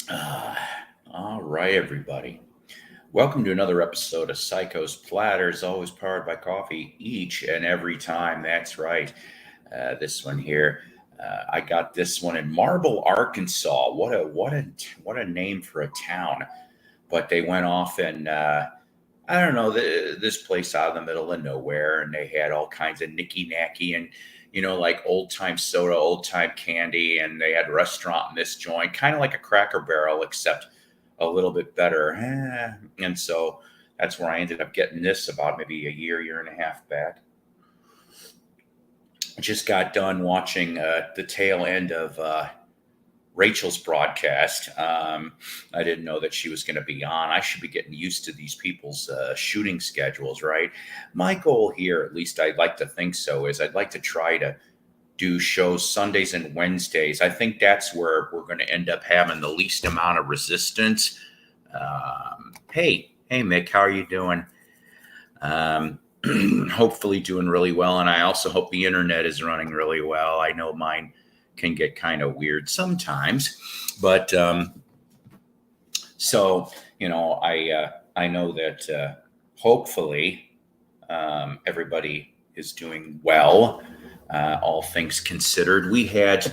All right, everybody. Welcome to another episode of Psycho's Platters, always powered by coffee each and every time. That's right. This one here, I got this one in Marble, Arkansas. What a name for a town! But they went off and I don't know this place out in the middle of nowhere, and they had all kinds of nicky nacky and like old time soda, old time candy, and they had a restaurant in this joint, kind of like a Cracker Barrel, except a little bit better. And so that's where I ended up getting this about maybe a year and a half back. I just got done watching the tail end of Rachel's broadcast. I didn't know that she was going to be on. I should be getting used to these people's shooting schedules, right? My goal here, at least I'd like to think so, is I'd like to try to do shows Sundays and Wednesdays. I think that's where we're going to end up having the least amount of resistance. Hey, Mick, how are you doing? Um, Hopefully doing really well. And I also hope the internet is running really well. I know mine can get kind of weird sometimes, but so I know that hopefully everybody is doing well. All things considered, we had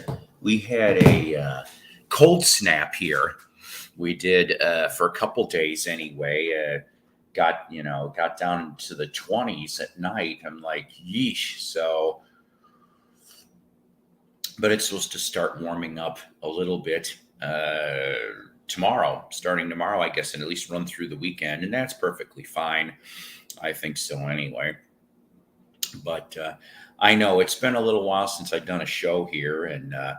a cold snap here. We did for a couple days anyway. Got down to the 20s at night. I'm like, yeesh. So, but it's supposed to start warming up a little bit starting tomorrow, I guess, and at least run through the weekend, and that's perfectly fine. I think so anyway. But I know it's been a little while since I've done a show here, and I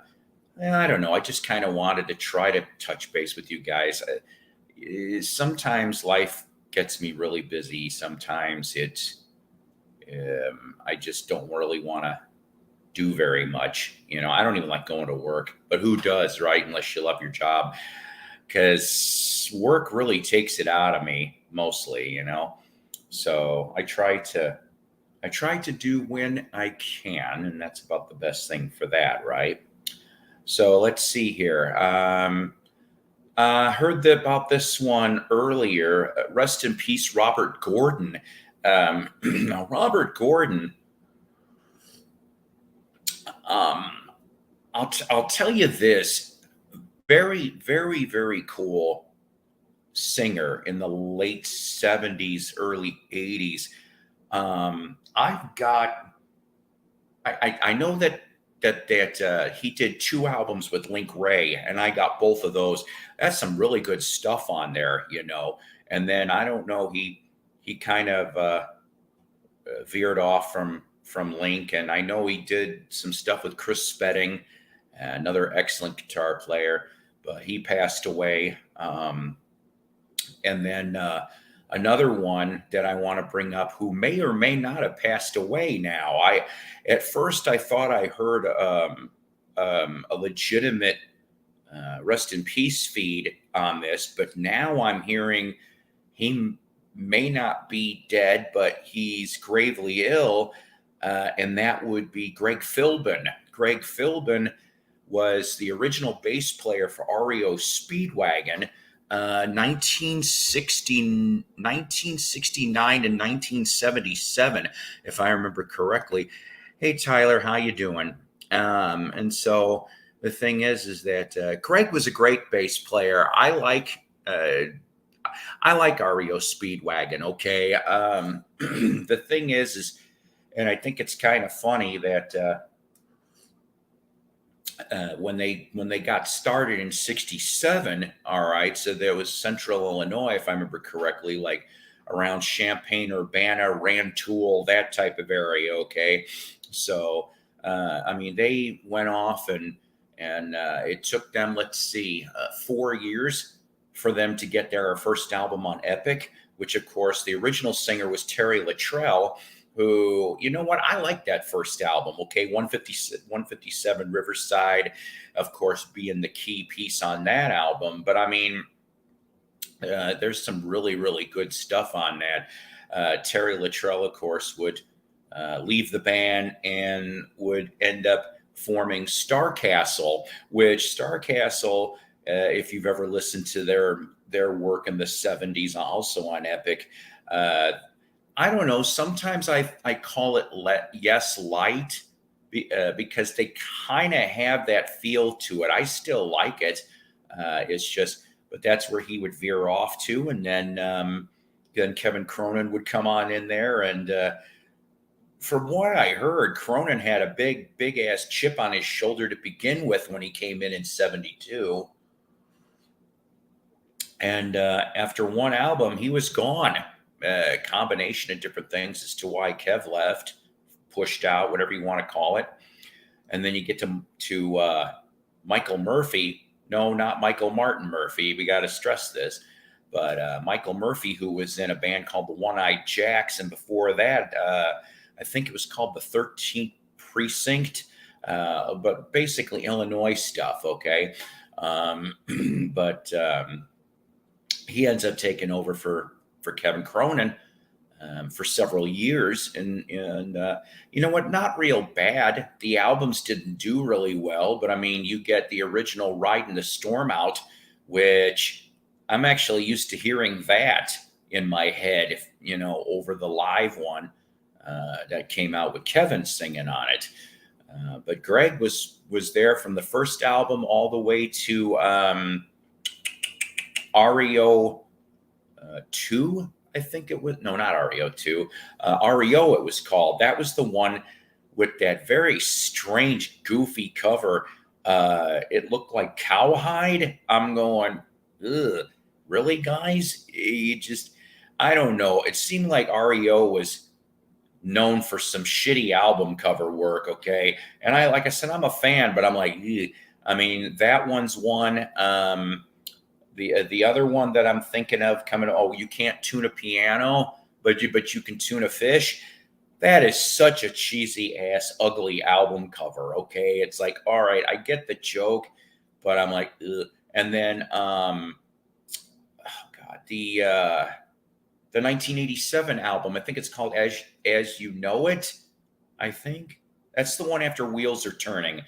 don't know. I just kind of wanted to try to touch base with you guys. Sometimes life gets me really busy. Sometimes I just don't really want to do very much. I don't even like going to work, but who does, right? Unless you love your job, because work really takes it out of me mostly. So I try to do when I can, and that's about the best thing for that, right? So let's see here. Heard about this one earlier. Rest in peace, Robert Gordon. Now, Robert Gordon, um, I'll tell you this: very, very, very cool singer in the late '70s, early '80s. I've got I know that he did two albums with Link Ray, and I got both of those. That's some really good stuff on there. And then I don't know, he kind of veered off from Link, and I know he did some stuff with Chris Spedding, another excellent guitar player, but he passed away. And then another one that I want to bring up, who may or may not have passed away now. At first I thought I heard a legitimate rest in peace feed on this, but now I'm hearing he may not be dead, but he's gravely ill, and that would be Greg Philbin. Greg Philbin was the original bass player for REO Speedwagon, 1969 to 1977, if I remember correctly. Hey, Tyler, how you doing? And so the thing is that Greg was a great bass player. I like REO Speedwagon. Okay. The thing is, and I think it's kind of funny that when they got started in '67, all right, so there was Central Illinois, if I remember correctly, like around Champaign, Urbana, Rantoul, that type of area. Okay, so I mean, they went off and it took them, let's see, 4 years for them to get their first album on Epic, which of course the original singer was Terry Luttrell, who, you know what, I like that first album. Okay, 157 Riverside, of course, being the key piece on that album. But I mean, there's some really, really good stuff on that. Terry Luttrell, of course, would leave the band and would end up forming Starcastle, which Starcastle if you've ever listened to their work in the 70s, also on Epic. I don't know. Sometimes I call it Yes Light because they kind of have that feel to it. I still like it. It's just, but that's where he would veer off to, and then Kevin Cronin would come on in there, and from what I heard, Cronin had a big ass chip on his shoulder to begin with when he came in '72. And after one album, he was gone. A combination of different things as to why Kev left, pushed out, whatever you want to call it. And then you get to Michael Murphy. No, not Michael Martin Murphy. We got to stress this. But Michael Murphy, who was in a band called the One-Eyed Jacks. And before that, I think it was called the 13th Precinct. But basically Illinois stuff, okay? But he ends up taking over for Kevin Cronin for several years, and you know what? Not real bad. The albums didn't do really well, but I mean, you get the original "Riding the Storm Out," which I'm actually used to hearing that in my head, if you know, over the live one that came out with Kevin singing on it. But Greg was there from the first album all the way to REO 2, I think it was. No, not REO 2. REO, it was called. That was the one with that very strange, goofy cover. It looked like cowhide. I'm going, ugh, really, guys? You just, I don't know. It seemed like REO was known for some shitty album cover work, okay? And like I said, I'm a fan, but I'm like, ugh. I mean, that one's one. The other one that I'm thinking of coming, oh, you can't tune a piano, but you can tune a fish. That is such a cheesy ass, ugly album cover. Okay, it's like, all right, I get the joke, but I'm like, ugh. And then, oh God, the 1987 album, I think it's called As You Know It. I think that's the one after Wheels Are Turning,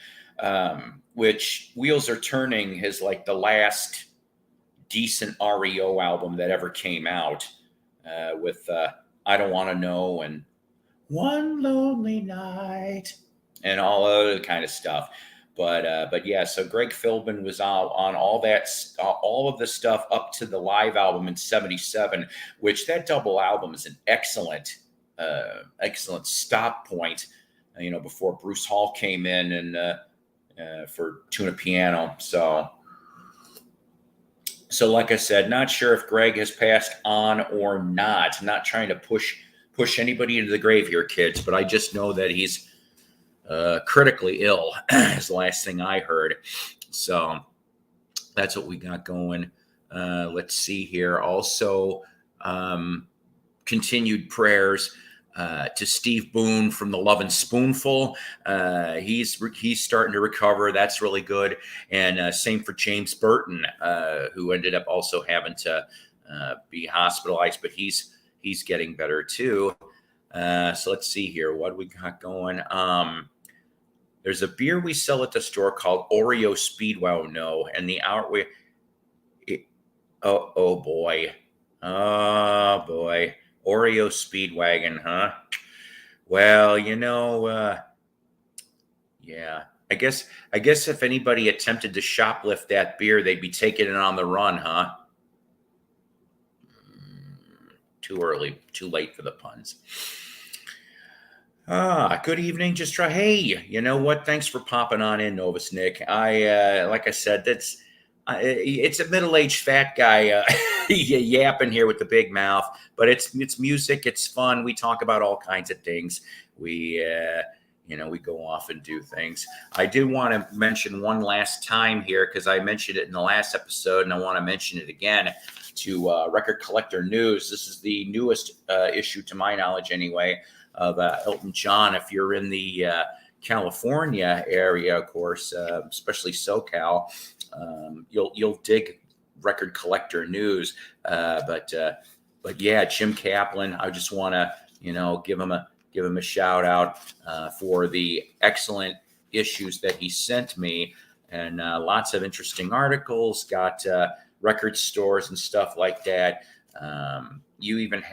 which Wheels Are Turning is like the last decent REO album that ever came out, with I Don't Want to Know and One Lonely Night and all other kind of stuff. But yeah, so Greg Philbin was on all that, all of the stuff up to the live album in '77, which that double album is an excellent stop point, you know, before Bruce Hall came in and for Tune a Piano. So like I said, not sure if Greg has passed on or not. I'm not trying to push anybody into the grave here, kids, but I just know that he's critically ill is the last thing I heard. So that's what we got going. Let's see here. Also, continued prayers to Steve Boone from the Love and Spoonful. He's starting to recover. That's really good. And same for James Burton, who ended up also having to be hospitalized, but he's getting better too. So let's see here. What we got going? There's a beer we sell at the store called Oreo Speedway. No, and the hour oh boy. Oreo Speedwagon, huh? Well, you know, yeah. I guess if anybody attempted to shoplift that beer, they'd be taking it on the run, huh? Too early, too late for the puns. Good evening. Just try. Hey, you know what? Thanks for popping on in, Novus Nick. Like I said, it's a middle-aged fat guy yapping here with the big mouth, but it's music. It's fun. We talk about all kinds of things. We go off and do things. I do want to mention one last time here, because I mentioned it in the last episode, and I want to mention it again to Record Collector News. This is the newest issue, to my knowledge anyway, of Elton John. If you're in the California area, of course, especially SoCal, you'll dig Record Collector News. But yeah, Jim Kaplan, I just want to give him a shout out for the excellent issues that he sent me. and lots of interesting articles. Got record stores and stuff like that. You even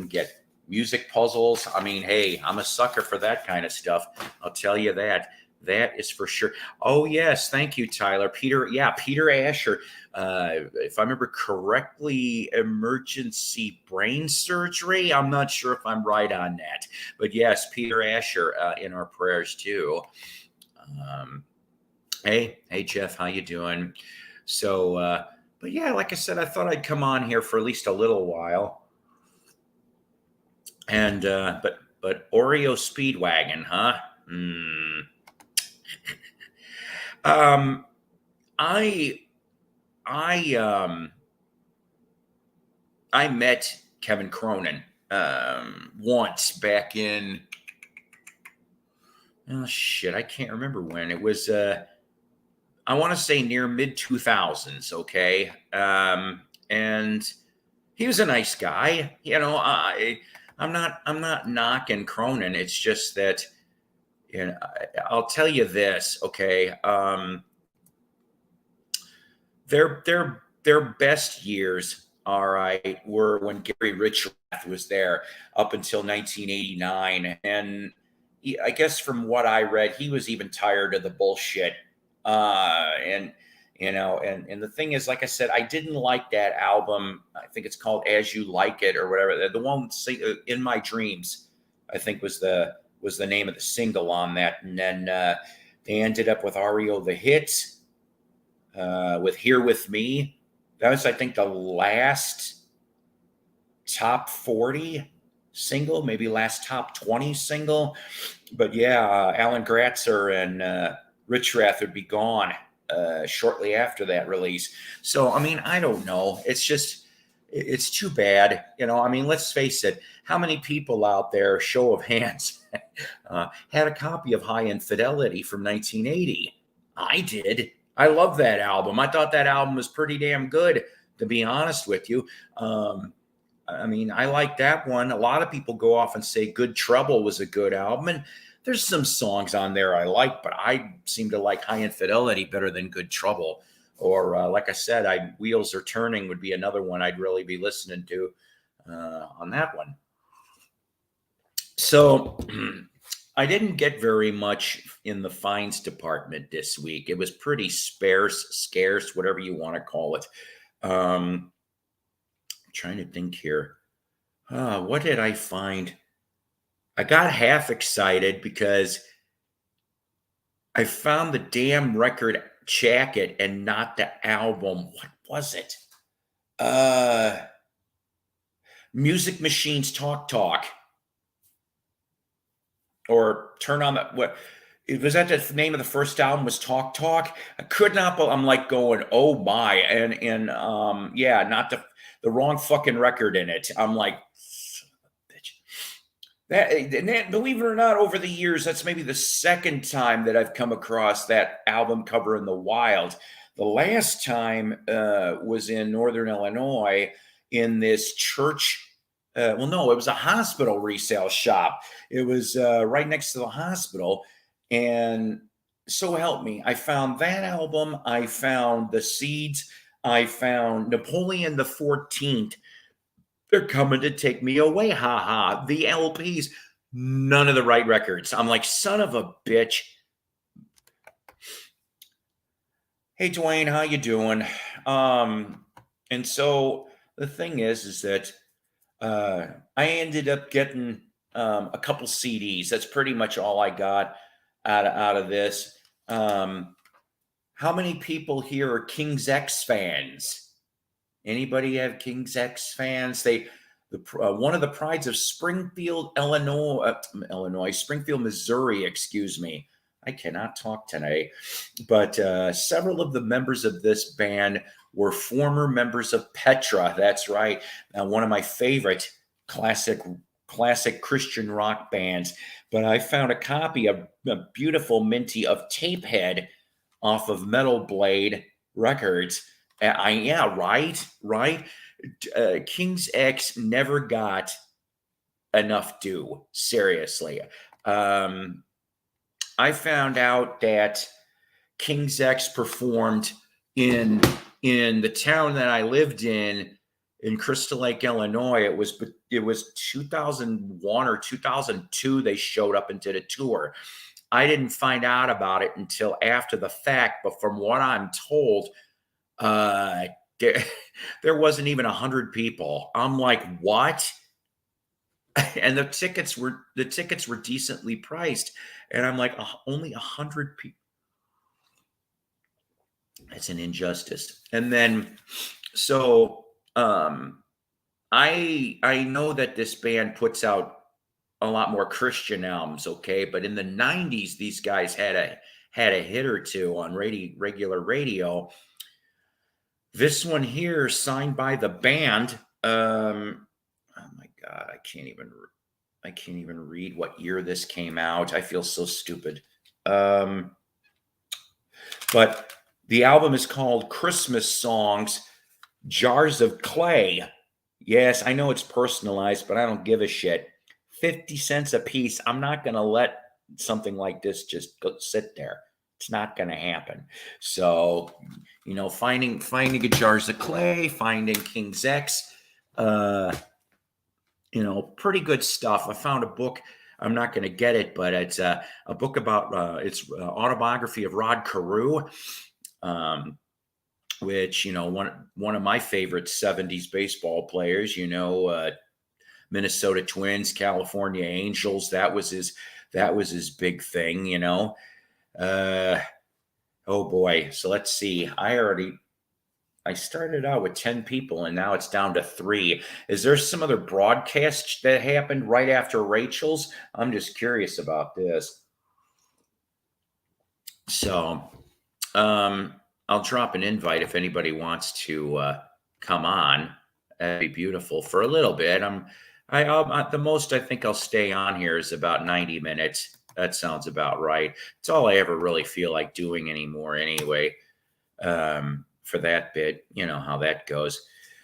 get music puzzles. I mean, hey, I'm a sucker for that kind of stuff. I'll tell you that. That is for sure. Oh yes, thank you, Tyler. Peter Asher. If I remember correctly, emergency brain surgery. I'm not sure if I'm right on that, but yes, Peter Asher in our prayers too. Um, hey, Jeff, how you doing? So, but yeah, like I said, I thought I'd come on here for at least a little while. And but Oreo Speedwagon, huh? Hmm. Um, I I I met Kevin Cronin once back in, oh shit, I can't remember when it was. I want to say near mid 2000s. Okay, and he was a nice guy. I'm not knocking Cronin. It's just that, I'll tell you this. Okay, their best years, all right, were when Gary Richrath was there up until 1989, and I guess from what I read, he was even tired of the bullshit. And and the thing is, like I said, I didn't like that album. I think it's called "As You Like It" or whatever. The one "In My Dreams," I think was the name of the single on that, and then they ended up with REO the Hit with "Here with Me." That was, I think, the last top 40 single, maybe last top 20 single. But yeah, Alan Gratzer and Rich Rath would be gone shortly after that release. So, I mean, I don't know. It's too bad. I mean, let's face it. How many people out there, show of hands, had a copy of High Infidelity from 1980? I did. I love that album. I thought that album was pretty damn good, to be honest with you. I mean, I like that one. A lot of people go off and say Good Trouble was a good album. And there's some songs on there I like, but I seem to like High Infidelity better than Good Trouble. Or, like I said, Wheels Are Turning would be another one I'd really be listening to on that one. So I didn't get very much in the fines department this week. It was pretty scarce, whatever you want to call it. Trying to think here. What did I find? I got half excited because I found the damn record jacket and not the album. What was it? Uh, Music Machines Talk Talk, or Turn on the what? Was that the name of the first album? Was Talk Talk? I could not. I'm like going, oh my, and yeah, not the wrong fucking record in it. I'm like, bitch. That, believe it or not, over the years, that's maybe the second time that I've come across that album cover in the wild. The last time was in Northern Illinois in this church. Well, no, it was a hospital resale shop. It was right next to the hospital. And so help me, I found that album. I found The Seeds. I found Napoleon the 14th. They're coming to take me away. Ha ha. The LPs, none of the right records. I'm like, son of a bitch. Hey, Dwayne, how you doing? And so the thing is that I ended up getting a couple CDs. That's pretty much all I got out of this. How many people here are King's X fans? Anybody have King's X fans? One of the prides of Springfield, Springfield, Missouri. Excuse me. I cannot talk today. But several of the members of this band were former members of Petra. That's right. One of my favorite classic Christian rock bands. But I found a copy of a beautiful minty of Tapehead off of Metal Blade Records. Yeah, right. King's X never got enough due. Seriously. I found out that King's X performed in the town that I lived in Crystal Lake, Illinois. It was 2001 or 2002. They showed up and did a tour. I didn't find out about it until after the fact, but from what I'm told, uh, there, there wasn't even 100 people. I'm like, what? And the tickets were decently priced, and I'm like, only 100 people. That's an injustice. And then, so I know that this band puts out a lot more Christian albums, okay? But in the 90s, these guys had a hit or two on regular radio. This one here, signed by the band. Oh my God, I can't even read what year this came out. I feel so stupid. But the album is called Christmas Songs, Jars of Clay. Yes, I know it's personalized, but I don't give a shit. 50 cents a piece. I'm not going to let something like this just go sit there. It's not going to happen. So, finding Jars of Clay, finding King's X, pretty good stuff. I found a book. I'm not going to get it, but it's a book about it's autobiography of Rod Carew, which one of my favorite '70s baseball players. Minnesota Twins, California Angels. That was his big thing. Oh boy. So let's see. I started out with 10 people and now it's down to 3. Is there some other broadcast that happened right after Rachel's? I'm just curious about this. So, I'll drop an invite if anybody wants to come on. That'd be beautiful for a little bit. The most I think I'll stay on here is about 90 minutes. That sounds about right. It's all I ever really feel like doing anymore anyway. For that bit, you know how that goes.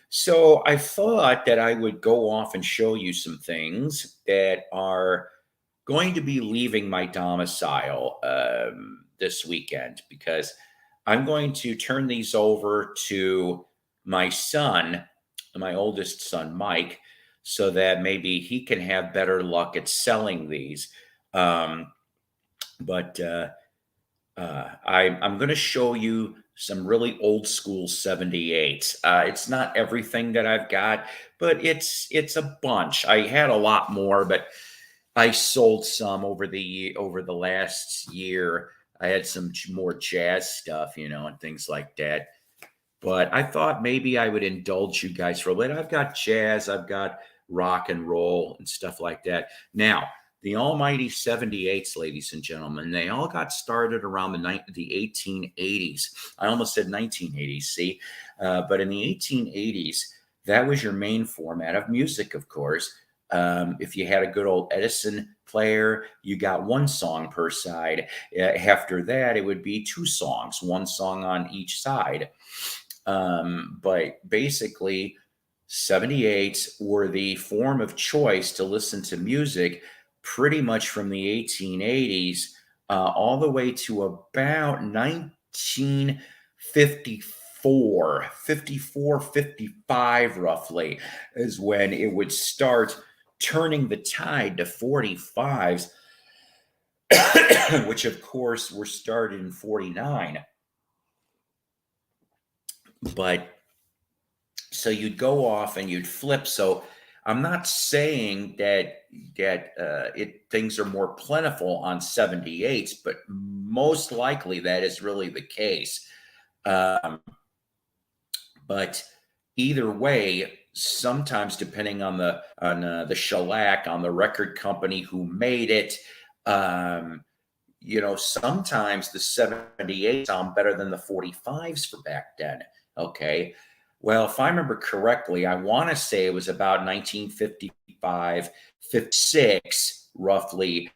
So I thought that I would go off and show you some things that are going to be leaving my domicile this weekend, because I'm going to turn these over to my son, my oldest son, Mike, so that maybe he can have better luck at selling these. But I'm going to show you some really old school 78s. It's not everything that I've got, but it's a bunch. I had a lot more, but I sold some over the last year. I had some more jazz stuff, and things like that. But I thought maybe I would indulge you guys for a bit. I've got jazz, I've got rock and roll and stuff like that. Now, the almighty 78s, ladies and gentlemen, they all got started around the 1880s. I almost said 1980s, see? But in the 1880s, that was your main format of music, of course. If you had a good old Edison player, you got one song per side. After that, it would be 2 songs, 1 song on each side. But basically, 78s were the form of choice to listen to music pretty much from the 1880s all the way to about 1954, 55 roughly, is when it would start turning the tide to 45s, which of course were started in 49. But so you'd go off and you'd flip. So I'm not saying that things are more plentiful on 78s, but most likely that is really the case. But either way, sometimes depending on the shellac, on the record company who made it, sometimes the 78s sound better than the 45s for back then. Okay. Well, if I remember correctly, I want to say it was about 1955, 56, roughly,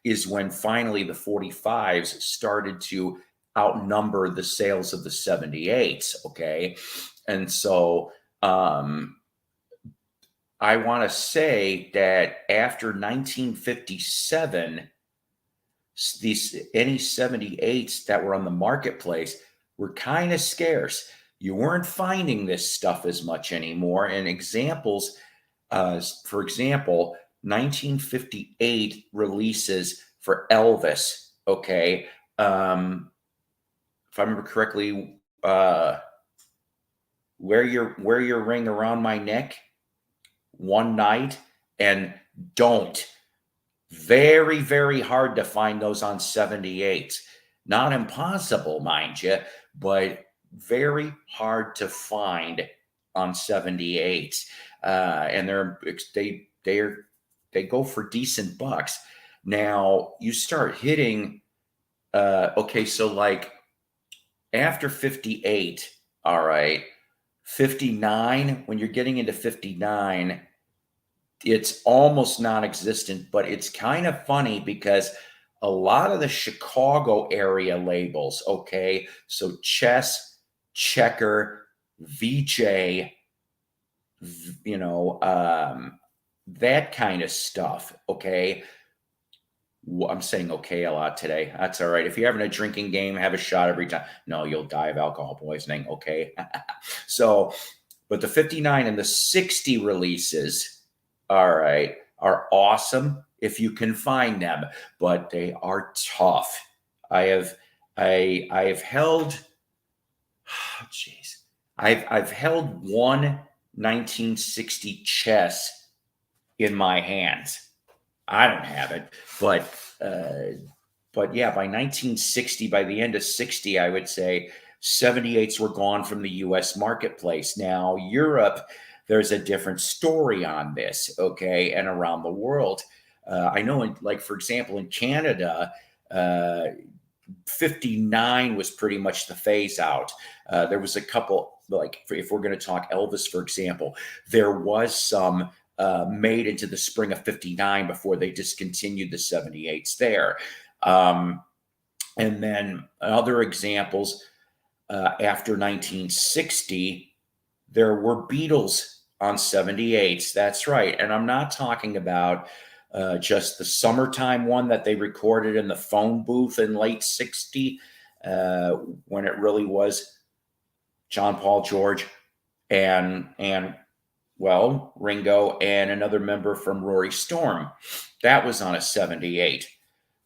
is when finally the 45s started to outnumber the sales of the 78s. Okay. And so I want to say that after 1957, these any 78s that were on the marketplace were kind of scarce. You weren't finding this stuff as much anymore. And examples, for example, 1958 releases for Elvis. Okay, if I remember correctly, wear your ring around my neck one night and don't. Very, very hard to find those on 78s. Not impossible, mind you, but very hard to find on 78s. And they go for decent bucks. Now you start hitting okay, so like after 58, all right, 59, when you're getting into 59, it's almost non-existent, but it's kind of funny because a lot of the Chicago area labels, okay, so chess, checker, VJ, you know, that kind of stuff, okay. I'm saying okay a lot today. That's all right. If you're having a drinking game, have a shot every time. No, you'll die of alcohol poisoning. Okay. So, but the 59 and the 60 releases, all right, are awesome if you can find them, but they are tough. I have I have held jeez. I've held one 1960 chess in my hands. I don't have it, but uh, yeah, by 1960, by the end of 60, I would say 78s were gone from the U.S. marketplace. Now, Europe, there's a different story on this, okay, and around the world. I know, like for example, in Canada, uh, 59 was pretty much the phase out. There was a couple, like if we're going to talk Elvis, for example, there was some made into the spring of 59 before they discontinued the 78s there. Um, and then other examples, after 1960, there were Beatles on 78s. That's right. And I'm not talking about just the summertime one that they recorded in the phone booth in late 60, when it really was John Paul George and well, Ringo and another member from Rory Storm. That was on a 78.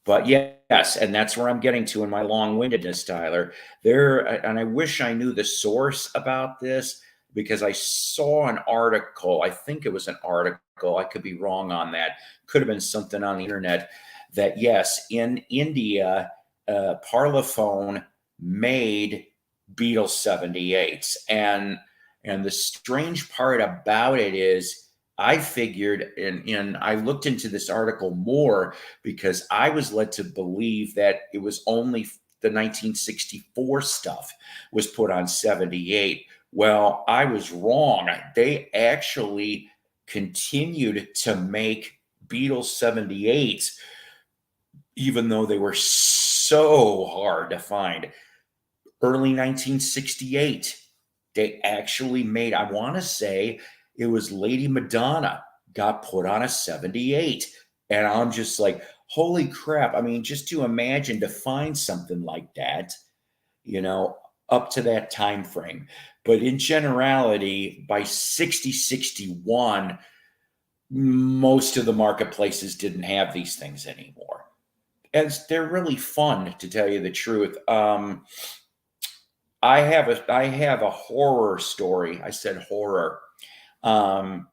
But yes, and that's where I'm getting to in my long-windedness, Tyler. There, and I wish I knew the source about this because I saw an article. I think it was an article. I could be wrong on that. Could have been something on the internet that yes, in India, Parlophone made Beatles 78s, and the strange part about it is I figured, and I looked into this article more because I was led to believe that it was only the 1964 stuff was put on 78. Well, I was wrong. They actually continued to make Beatles 78s, even though they were so hard to find. Early 1968, they actually made, I want to say it was Lady Madonna got put on a 78. And I'm just like, holy crap. I mean, just to imagine to find something like that, you know, up to that time frame. But in generality, by 60, 61, most of the marketplaces didn't have these things anymore. And they're really fun, to tell you the truth. I have a horror story. I said horror. Um,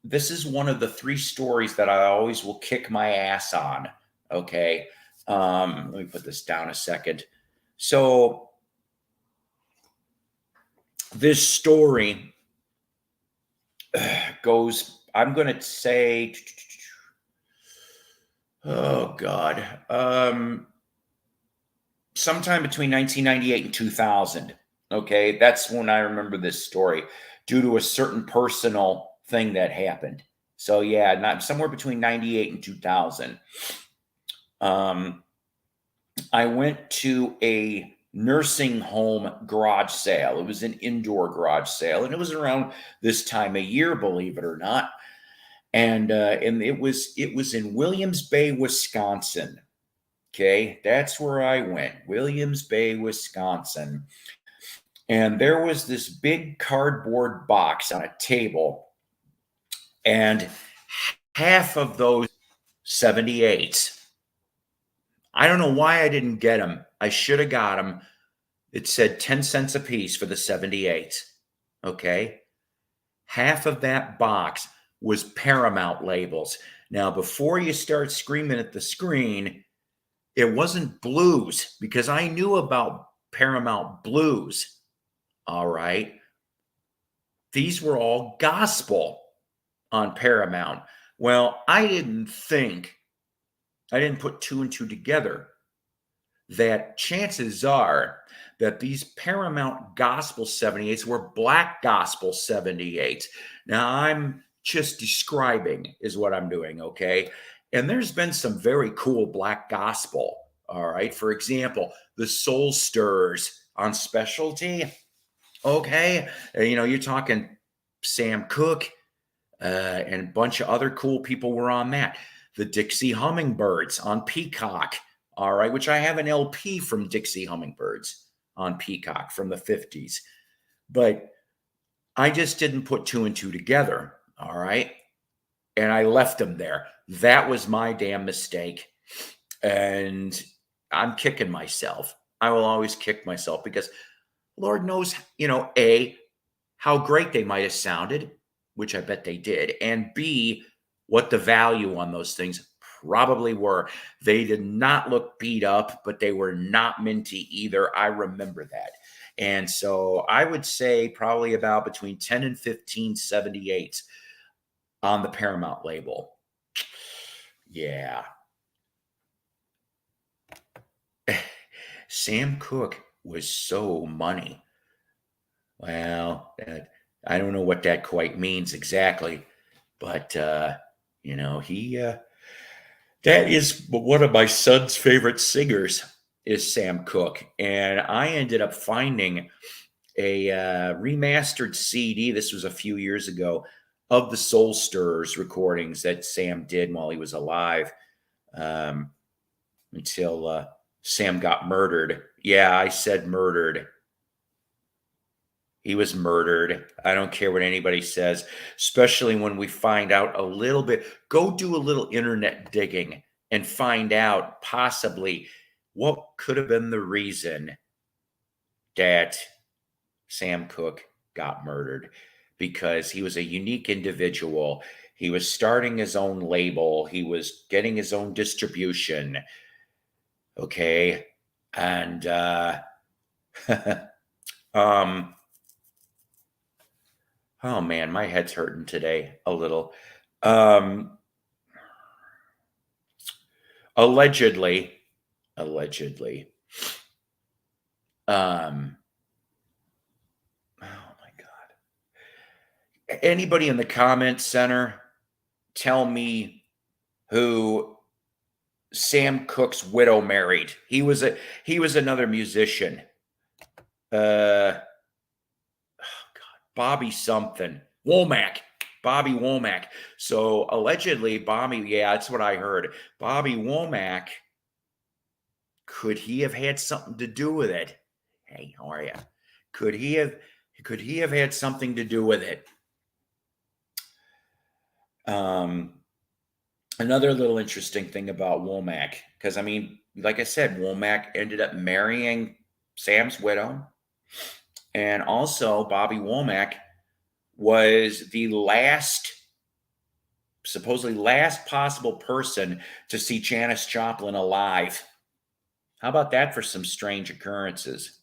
this is one of the three stories that I always will kick my ass on. Okay. Let me put this down a second. So this story goes, I'm going to say, oh God, sometime between 1998 and 2000. Okay. That's when I remember this story due to a certain personal thing that happened. So yeah, not somewhere between 98 and 2000. Um, I went to a nursing home garage sale. It was an indoor garage sale, and it was around this time of year, believe it or not. And it was in Williams Bay, Wisconsin. Okay, that's where I went, Williams Bay, Wisconsin. And there was this big cardboard box on a table, and half of those 78s, I don't know why I didn't get them. I should have got them. It said 10 cents a piece for the 78. Okay. Half of that box was Paramount labels. Now, before you start screaming at the screen, it wasn't blues because I knew about Paramount blues. All right. These were all gospel on Paramount. Well, I didn't put two and two together that chances are that these Paramount Gospel 78s were Black Gospel 78s. Now, I'm just describing, is what I'm doing, okay? And there's been some very cool Black Gospel, all right? For example, the Soul Stirrers on Specialty, okay? You're talking Sam Cooke, and a bunch of other cool people were on that. The Dixie Hummingbirds on Peacock, all right, which I have an LP from Dixie Hummingbirds on Peacock from the 50s. But I just didn't put two and two together, all right? And I left them there. That was my damn mistake. And I'm kicking myself. I will always kick myself because Lord knows, A, how great they might have sounded, which I bet they did, and B, what the value on those things probably were. They did not look beat up, but they were not minty either. I remember that. And so I would say probably about between 10 and 15 78 on the Paramount label. Yeah. Sam Cooke was so money. Well, I don't know what that quite means exactly, but he that is one of my son's favorite singers is Sam Cooke, and I ended up finding a remastered CD. This was a few years ago of the Soul Stirrers recordings that Sam did while he was alive, um, until Sam got murdered. Yeah, I said murdered. He was murdered. I don't care what anybody says, especially when we find out a little bit. Go do a little internet digging and find out possibly what could have been the reason that Sam Cooke got murdered, because he was a unique individual. He was starting his own label, he was getting his own distribution. Okay. And, um, oh man, my head's hurting today a little. Um, allegedly, allegedly. Um, oh my God. Anybody in the comment center tell me who Sam Cooke's widow married? He was another musician. Oh God, Bobby something. Womack. Bobby Womack. So allegedly, Bobby, yeah, that's what I heard. Bobby Womack, could he have had something to do with it? Hey, how are you? Could he have could he have had something to do with it? Um, Another little interesting thing about Womack, because I mean, like I said, Womack ended up marrying Sam's widow, and also Bobby Womack was the supposedly last possible person to see Janis Joplin alive. How about that for some strange occurrences?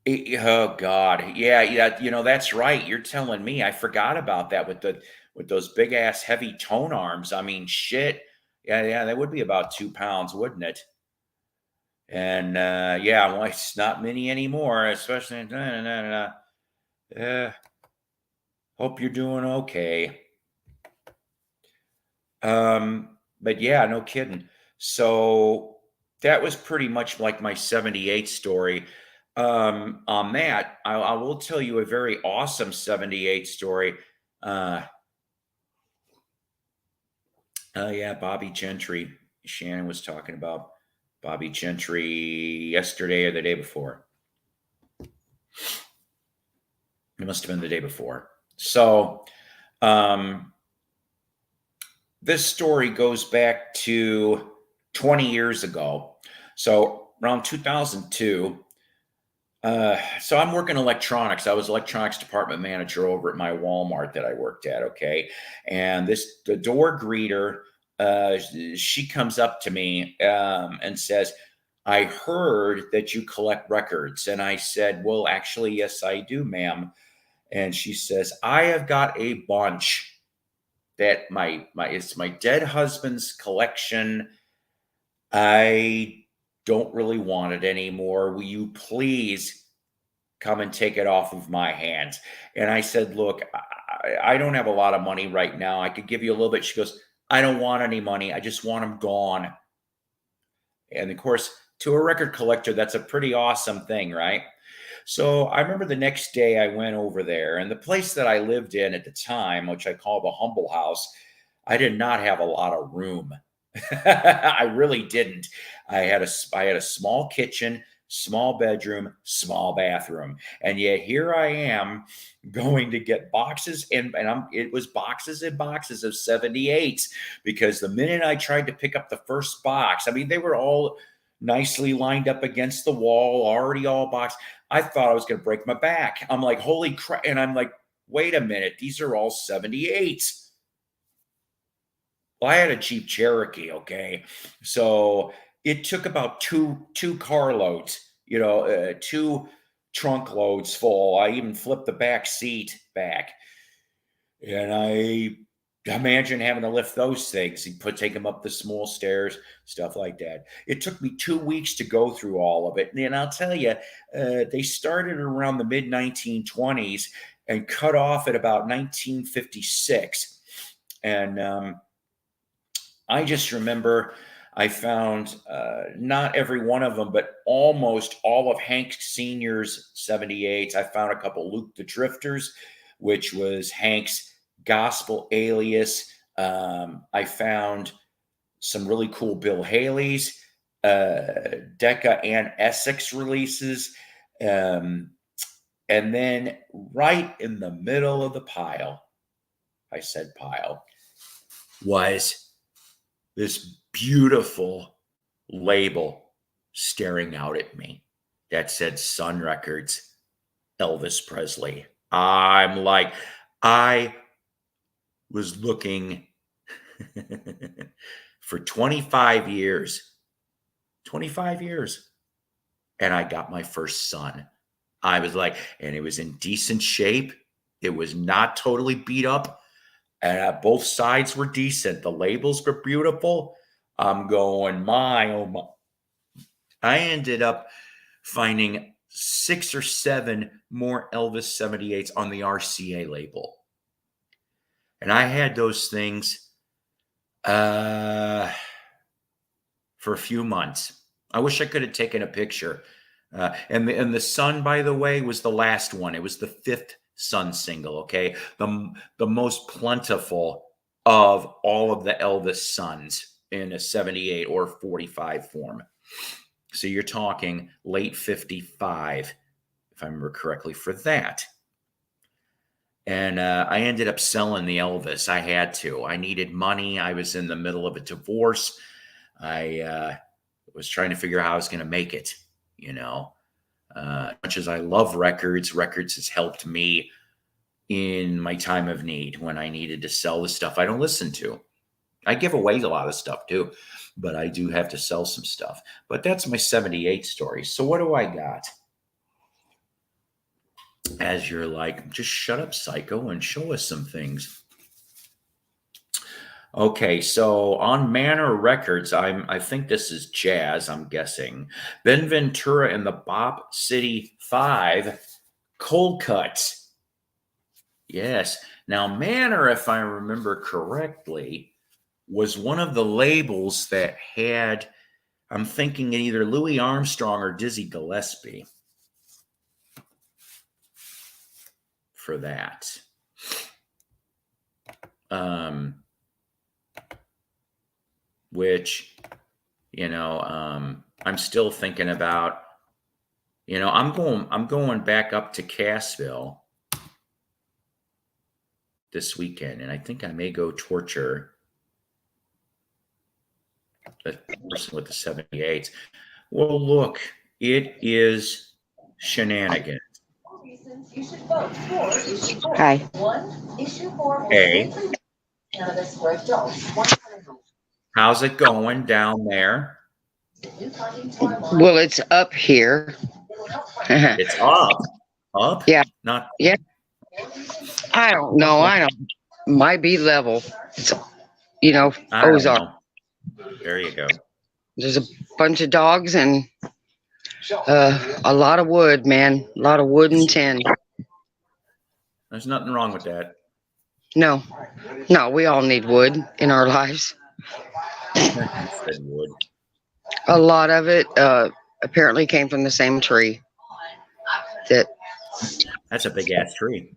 Oh God, yeah, yeah. That's right. You're telling me. I forgot about that with those big ass heavy tone arms. I mean, shit. Yeah, yeah. That would be about 2 pounds, wouldn't it? And yeah, well, it's not many anymore. Especially. Hope you're doing okay. But yeah, no kidding. So that was pretty much like my 78 story. On that, I will tell you a very awesome 78 story. Uh, Oh yeah, Bobby Gentry. Shannon was talking about Bobby Gentry yesterday or the day before. It must have been the day before. So um, this story goes back to 20 years ago. So around 2002. So I'm working electronics. I was electronics department manager over at my Walmart that I worked at. Okay, and the door greeter, she comes up to me and says, "I heard that you collect records," and I said, "Well, actually, yes, I do, ma'am." And she says, "I have got a bunch that my it's my dead husband's collection. I don't really want it anymore. Will you please come and take it off of my hands?" And I said, "Look, I don't have a lot of money right now. I could give you a little bit." She goes, "I don't want any money. I just want them gone." And of course, to a record collector, that's a pretty awesome thing, right? So I remember the next day I went over there, and the place that I lived in at the time, which I call the Humble House, I did not have a lot of room. I really didn't. I had a small kitchen, small bedroom, small bathroom, and yet here I am going to get boxes and it was boxes and boxes of 78s, because the minute I tried to pick up the first box, I mean they were all nicely lined up against the wall, already all boxed. I thought I was going to break my back. I'm like, holy crap! And I'm like, wait a minute, these are all 78s. Well, I had a Jeep Cherokee, okay? So it took about two carloads, two trunk loads full. I even flipped the back seat back, and I imagine having to lift those things and take them up the small stairs, stuff like that. It took me 2 weeks to go through all of it, and I'll tell you, they started around the mid 1920s and cut off at about 1956, and I just remember I found not every one of them, but almost all of Hank Sr.'s 78s. I found a couple Luke the Drifters, which was Hank's gospel alias. I found some really cool Bill Haley's, Decca and Essex releases. Um, and then right in the middle of the pile, I said pile, was this beautiful label staring out at me that said Sun Records, Elvis Presley. I'm like, I was looking for 25 years, and I got my first son. I was like, and it was in decent shape. It was not totally beat up. And both sides were decent. The labels were beautiful. I'm going, my, oh my. I ended up finding 6 or 7 more Elvis 78s on the RCA label. And I had those things for a few months. I wish I could have taken a picture. And the Sun, by the way, was the last one. It was the 5th Sun single. Okay, the most plentiful of all of the Elvis Suns in a 78 or 45 form. So you're talking late 55, if I remember correctly, for that. And I ended up selling the Elvis. I had to. I needed money. I was in the middle of a divorce. I was trying to figure out how I was going to make it. You know, much as I love records, records has helped me in my time of need when I needed to sell the stuff I don't listen to. I give away a lot of stuff too, but I do have to sell some stuff. But that's my 78 story. So what do I got? As you're like, just shut up, psycho, and show us some things. Okay, so on Manor Records, I think this is jazz, I'm guessing. Ben Ventura and the Bop City Five, Cold Cuts. Yes. Now, Manor, if I remember correctly, was one of the labels that had, I'm thinking either Louis Armstrong or Dizzy Gillespie for that. Um, which, I'm still thinking about, I'm going back up to Cassville this weekend, and I think I may go torture the person with the 78s. Well, look, it is shenanigans. Hi. Hey, how's it going down there? Well, it's up here. It's up, Yeah. not. Yeah. I don't know. I don't. Might be level. It's, I don't Ozark. know. There you go. There's a bunch of dogs and a lot of wood, man. A lot of wood and tin. There's nothing wrong with that. No, we all need wood in our lives. You said wood. A lot of it apparently came from the same tree. That's a big ass tree.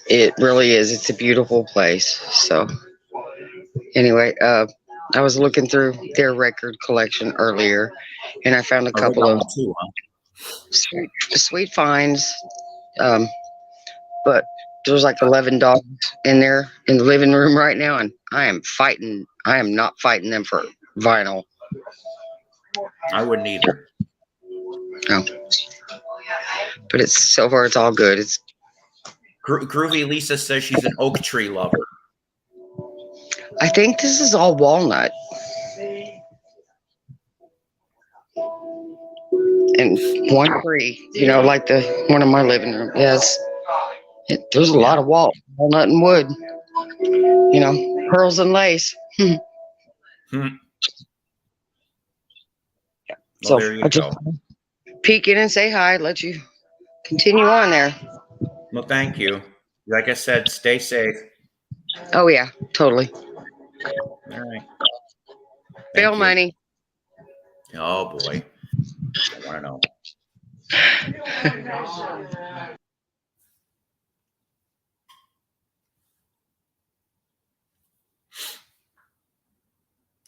It really is. It's a beautiful place. So anyway, I was looking through their record collection earlier, and I found a Oh, they couple got of one too, huh? sweet finds. But there's like 11 dogs in there in the living room right now, and I am not fighting them for vinyl. I wouldn't either. No. But so far it's all good. It's Groovy Lisa says she's an oak tree lover. I think this is all walnut. And one tree, like the one in my living room. Yes. There's a lot of walnut and wood. Pearls and lace. Well, So there you I just go. peek in and say hi. Let you continue on there. Well, thank you. Like I said, stay safe. Oh yeah, totally. All right. Bail money. Oh boy, I want to know.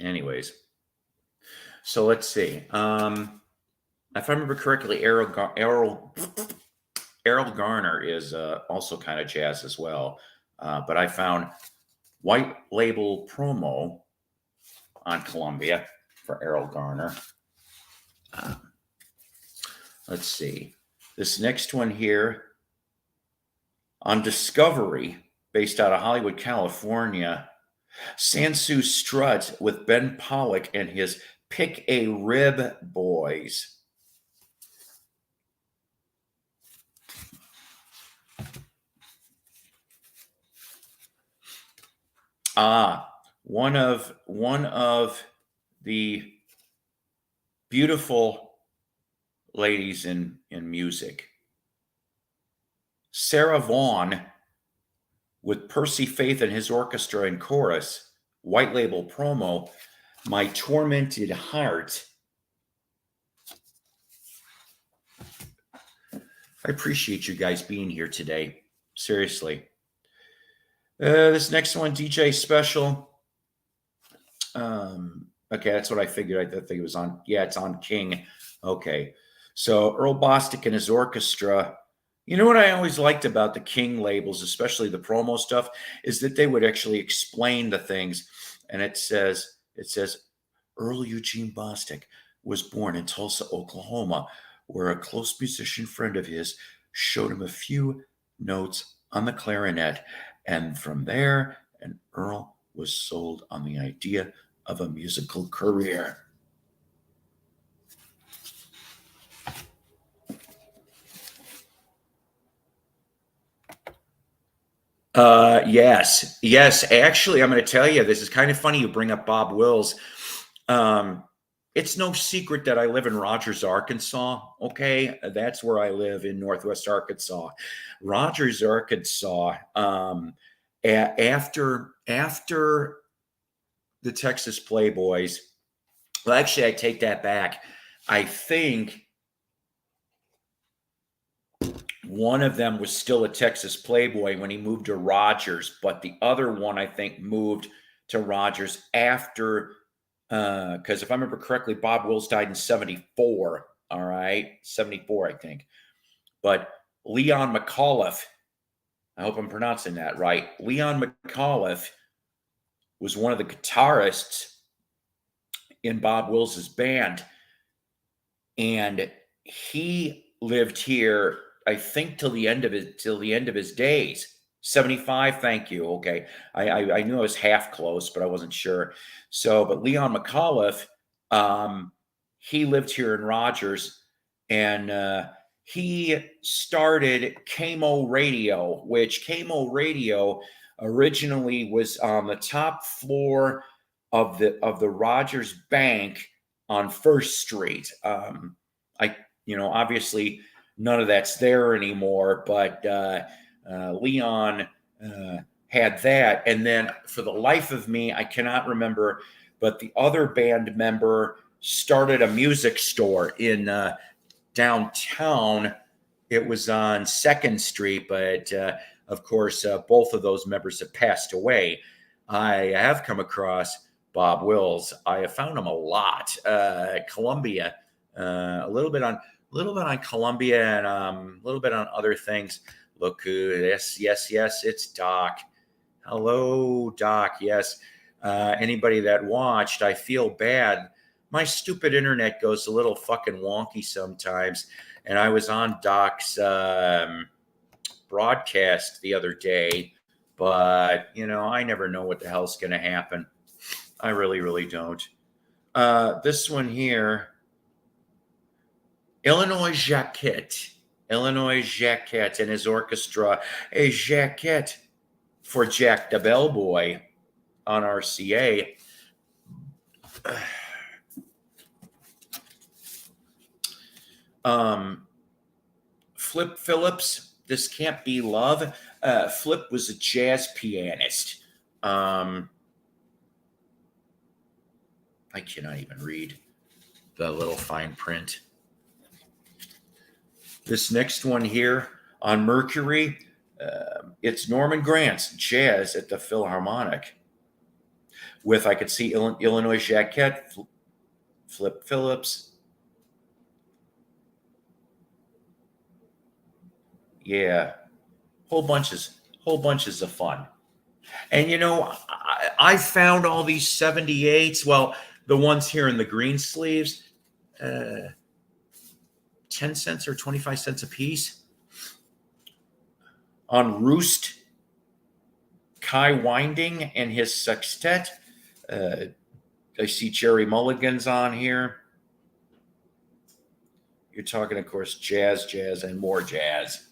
Anyways, so let's see. If I remember correctly, Errol Garner is also kind of jazz as well. But I found White Label Promo on Columbia for Errol Garner. Let's see. This next one here on Discovery, based out of Hollywood, California. Sansu Strut with Ben Pollock and his Pick a Rib Boys. One of the beautiful ladies in music, Sarah Vaughan, with Percy Faith and his orchestra and chorus, White Label Promo, My Tormented Heart. I appreciate you guys being here today. Seriously. This next one, DJ Special. Okay, that's what I figured. I think it was on. Yeah, it's on King. Okay. So Earl Bostic and his orchestra. You know what I always liked about the King labels, especially the promo stuff, is that they would actually explain the things. And it says, Earl Eugene Bostic was born in Tulsa, Oklahoma, where a close musician friend of his showed him a few notes on the clarinet. And from there, and Earl was sold on the idea of a musical career. Yes. Actually, I'm going to tell you, this is kind of funny. You bring up Bob Wills. It's no secret that I live in Rogers, Arkansas. Okay, that's where I live in Northwest Arkansas. Rogers, Arkansas. After the Texas Playboys. Well, actually, I take that back. I think one of them was still a Texas Playboy when he moved to Rogers, but the other one, I think, moved to Rogers after Because if I remember correctly, Bob Wills died in 74. All right. 74, I think. But Leon McAuliffe, I hope I'm pronouncing that right. Leon McAuliffe was one of the guitarists in Bob Wills's band. And he lived here, I think, till the end of his days. 75, thank you. Okay. I knew I was half close, but I wasn't sure. So, but Leon McAuliffe, um, he lived here in Rogers, and he started Camo Radio, which Camo Radio originally was on the top floor of the Rogers Bank on First Street. Obviously none of that's there anymore, but Leon had that. And then for the life of me, I cannot remember, but the other band member started a music store in downtown. It was on Second Street, but of course, both of those members have passed away. I have come across Bob Wills. I have found him a lot. Columbia, a little bit on Columbia, and a little bit on other things. Look who, yes, it's Doc. Hello, Doc. Yes. Anybody that watched, I feel bad. My stupid internet goes a little fucking wonky sometimes. And I was on Doc's broadcast the other day, but, I never know what the hell's going to happen. I really, really don't. This one here, Illinois Jacquet and his orchestra, a Jacquet for Jack the Bellboy on RCA. Flip Phillips, This Can't Be Love. Flip was a jazz pianist. I cannot even read the little fine print. This next one here on Mercury, it's Norman Granz, Jazz at the Philharmonic. With, I could see Illinois Jacquet, Flip Phillips. Yeah, whole bunches of fun. And I found all these 78s. Well, the ones here in the green sleeves, 10 cents or 25 cents a piece. On Roost, Kai Winding and his sextet. I see Jerry Mulligan's on here. You're talking, of course, jazz, and more jazz.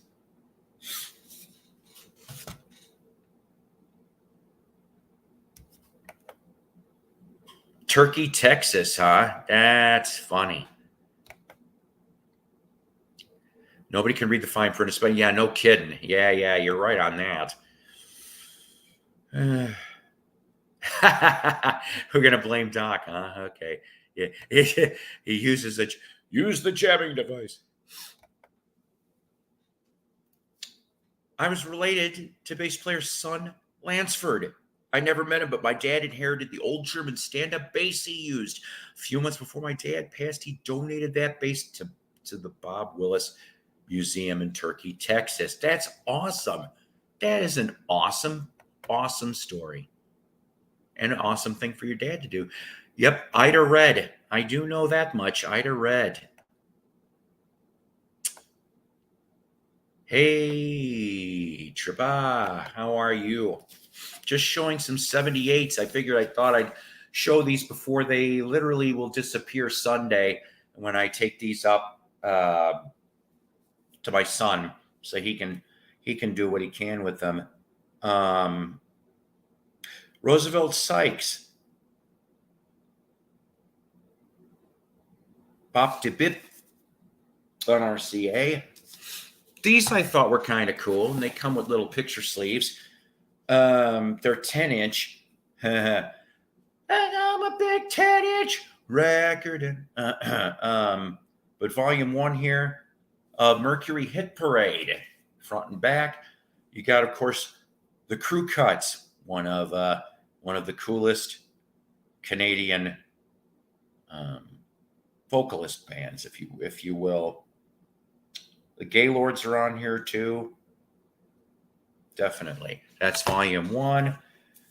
Turkey, Texas, huh? That's funny. Nobody can read the fine print, but yeah, no kidding. Yeah, you're right on that. We're gonna blame Doc, huh? Okay. Yeah, he uses use the jamming device. I was related to bass player's son, Lansford. I never met him, but my dad inherited the old German stand-up bass he used. A few months before my dad passed, he donated that bass to the Bob Willis Museum in Turkey, Texas. That's awesome. That is an awesome story. And an awesome thing for your dad to do. Yep, Ida Red. I do know that much. Ida Red. Hey, Traba, how are you? Just showing some 78s. I thought I'd show these before they literally will disappear Sunday when I take these up to my son so he can do what he can with them. Roosevelt Sykes. Bop de Bip on RCA. These I thought were kind of cool, and they come with little picture sleeves. They're 10-inch. And I'm a big 10-inch record. But volume 1 here of Mercury Hit Parade, front and back. You got, of course, the Crew Cuts, one of the coolest Canadian um, vocalist bands, if you will. The Gaylords are on here too. Definitely. That's volume 1.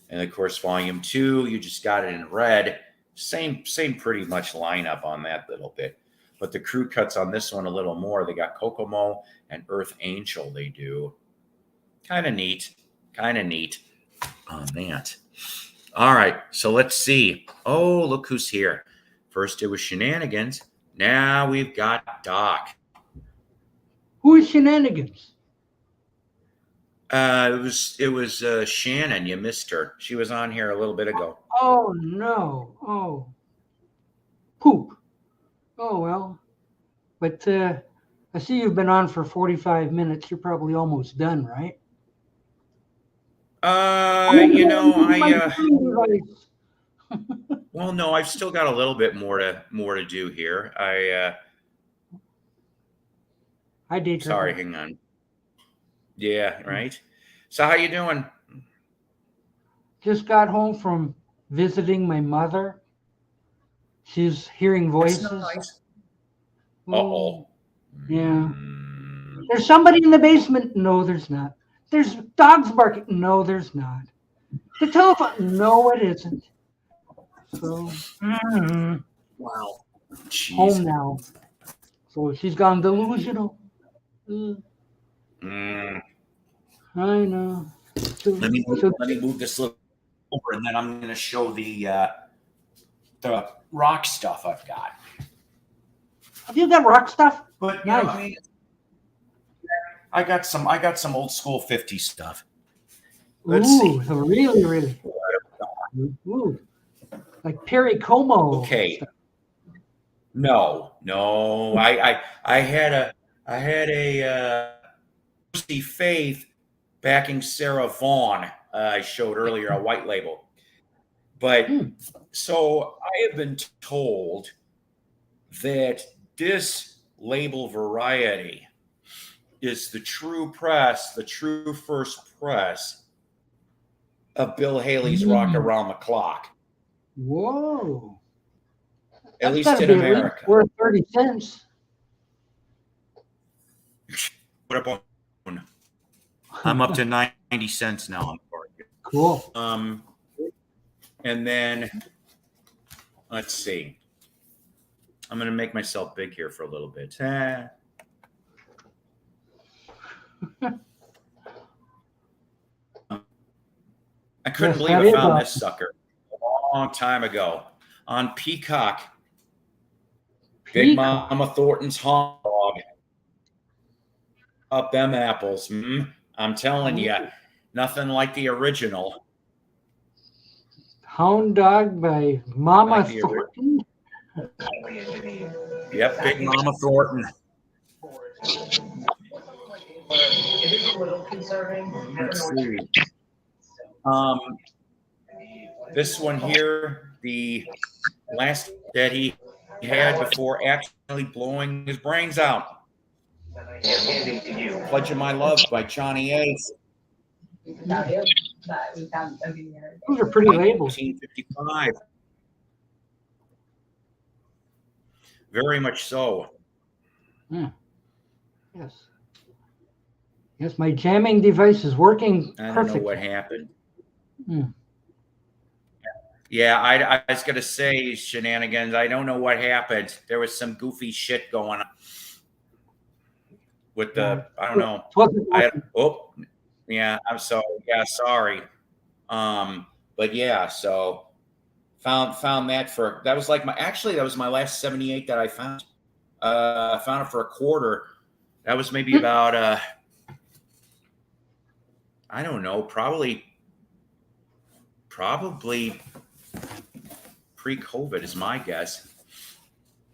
And of course, volume 2, you just got it in red. Same pretty much lineup on that little bit. But the crew cuts on this one a little more. They got Kokomo and Earth Angel, they do. Kind of neat. Kind of neat on that. All right, so let's see. Oh, look who's here. First it was Shenanigans. Now we've got Doc. Who is Shenanigans? It was Shannon. You missed her. She was on here a little bit ago. Oh, no. Oh. Poop. Oh, well. But I see you've been on for 45 minutes. You're probably almost done, right? Well, no, I've still got a little bit more to do here. I did. Sorry, hang on. Yeah, right. So how you doing? Just got home from visiting my mother. She's hearing voices. Nice. Uh-oh. Yeah. There's somebody in the basement. No, there's not. There's dogs barking. No, there's not. The telephone. No, it isn't. So, wow. Jeez. Home now. So she's gone delusional. I know. Let me move this little over, and then I'm going to show the rock stuff I've got. Have you got rock stuff? But nice. I mean, I got some old school 50s stuff. Let's see. So really. Ooh. Like Perry Como. Okay. No. I had a Lucy Faith backing Sarah Vaughan. I showed earlier a white label, but so I have been told that this label variety is the true press, the true first press of Bill Haley's Rock Around the Clock. Whoa. At least in America. Worth 30 cents. What about? I'm up to 90 cents now. Cool. And then let's see. I'm going to make myself big here for a little bit. I couldn't believe I found this sucker a long time ago on Peacock. Big Mama Thornton's Hog Dog. Up them apples. I'm telling you, nothing like the original. Hound Dog by Mama Thornton. Yep, Big Mama Thornton. Let's see. This one here, the last that he had before actually blowing his brains out. Pledge of My Love by Johnny Ace. Those are pretty labels. 1955. Very much so. Yes. Yes, my jamming device is working perfectly. I don't know what happened. Yeah, I was going to say, Shenanigans, I don't know what happened. There was some goofy shit going on with the, I don't know. I'm so, sorry. But yeah, so found that that was like that was my last 78 that I found. I found it for $0.25. That was maybe about, I don't know, probably pre-COVID is my guess.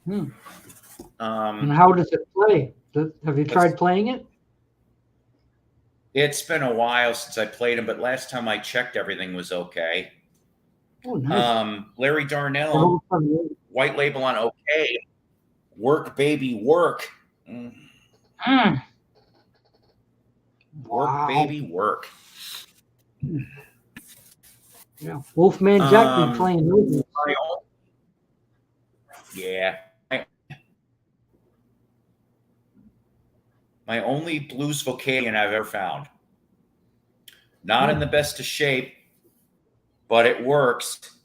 And how does it play? Have you tried playing it? It's been a while since I played them, but last time I checked, everything was okay. Oh, nice. Larry Darnell, white label on OK. Work, baby, work. Work, baby, work. Yeah, Wolfman Jack been playing those. Yeah. My only blues vocalion I've ever found. Not in the best of shape, but it works.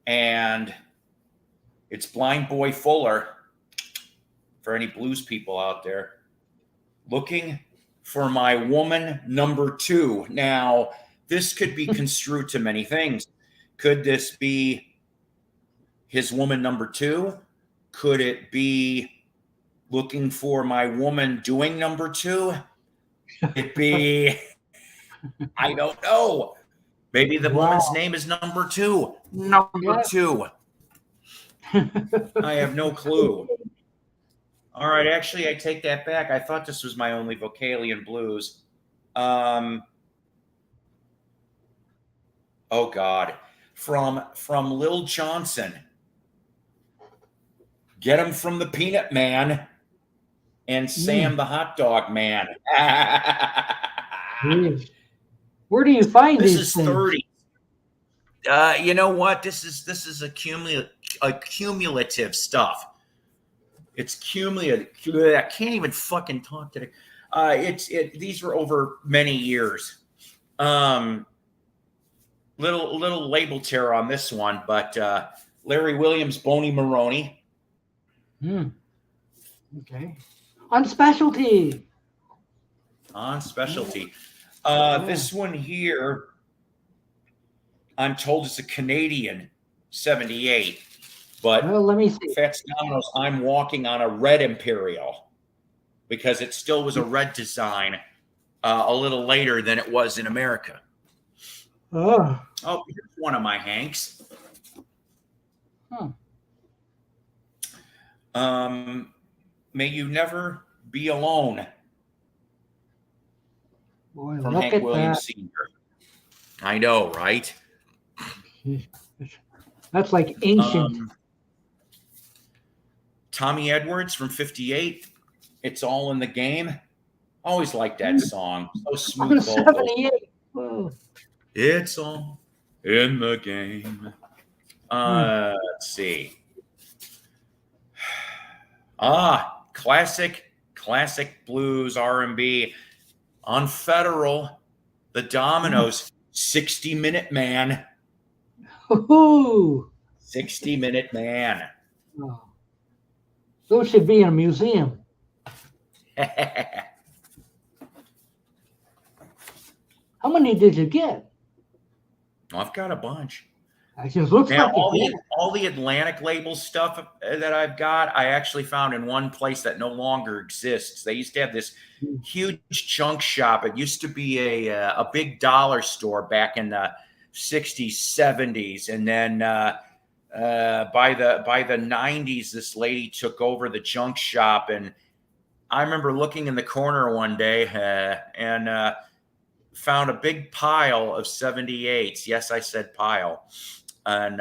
And it's Blind Boy Fuller for any blues people out there. Looking for my woman number 2. Now, this could be construed to many things. Could this be his woman number 2? Could it be looking for my woman doing number 2? It be, I don't know. Maybe the woman's name is number 2. Number 2. I have no clue. All right, actually, I take that back. I thought this was my only vocalion blues. Oh God, from Lil Johnson. Get him from the Peanut Man and Sam the Hot Dog Man. Where do you find this these is things? 30. You know what? This is a cumulative stuff. It's cumulative. I can't even fucking talk today. These were over many years. Little label tear on this one, but Larry Williams, Boney Maroney. Okay. On specialty. This one here, I'm told it's a Canadian 78. But well, let me see. Fats Domino's, I'm walking on a red Imperial because it still was a red design a little later than it was in America. Oh, here's one of my Hanks. May You Never Be Alone. Boy, from look Hank at Williams that. Sr. I know, right? That's like ancient. Tommy Edwards from 58. It's All in the Game. Always liked that song. So smooth vocals. 78. Whoa. It's all in the game. Let's see. Classic blues, R&B. On Federal, the Dominoes, 60-Minute Man. Ooh. 60-Minute Man. Oh. Those should be in a museum. How many did you get? I've got a bunch. It just looks Now, like all the Atlantic label stuff that I've got, I actually found in one place that no longer exists. They used to have this huge junk shop. It used to be a big dollar store back in the 60s, 70s, and then by the 90s, this lady took over the junk shop, and I remember looking in the corner one day and found a big pile of 78s. Yes, I said pile. And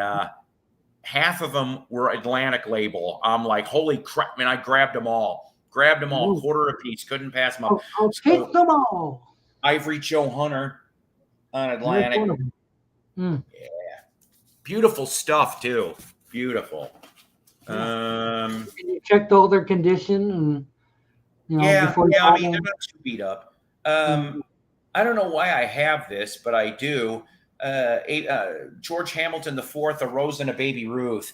half of them were Atlantic label. I'm like, holy crap, man, I grabbed them all. Ooh. Quarter apiece. Couldn't pass them up. I'll take them all. Ivory Joe Hunter on Atlantic. Yeah. Beautiful stuff, too. Beautiful. You checked all their condition and, before I mean, they're not too beat up. I don't know why I have this, but I do. George Hamilton IV, A Rose and a Baby Ruth.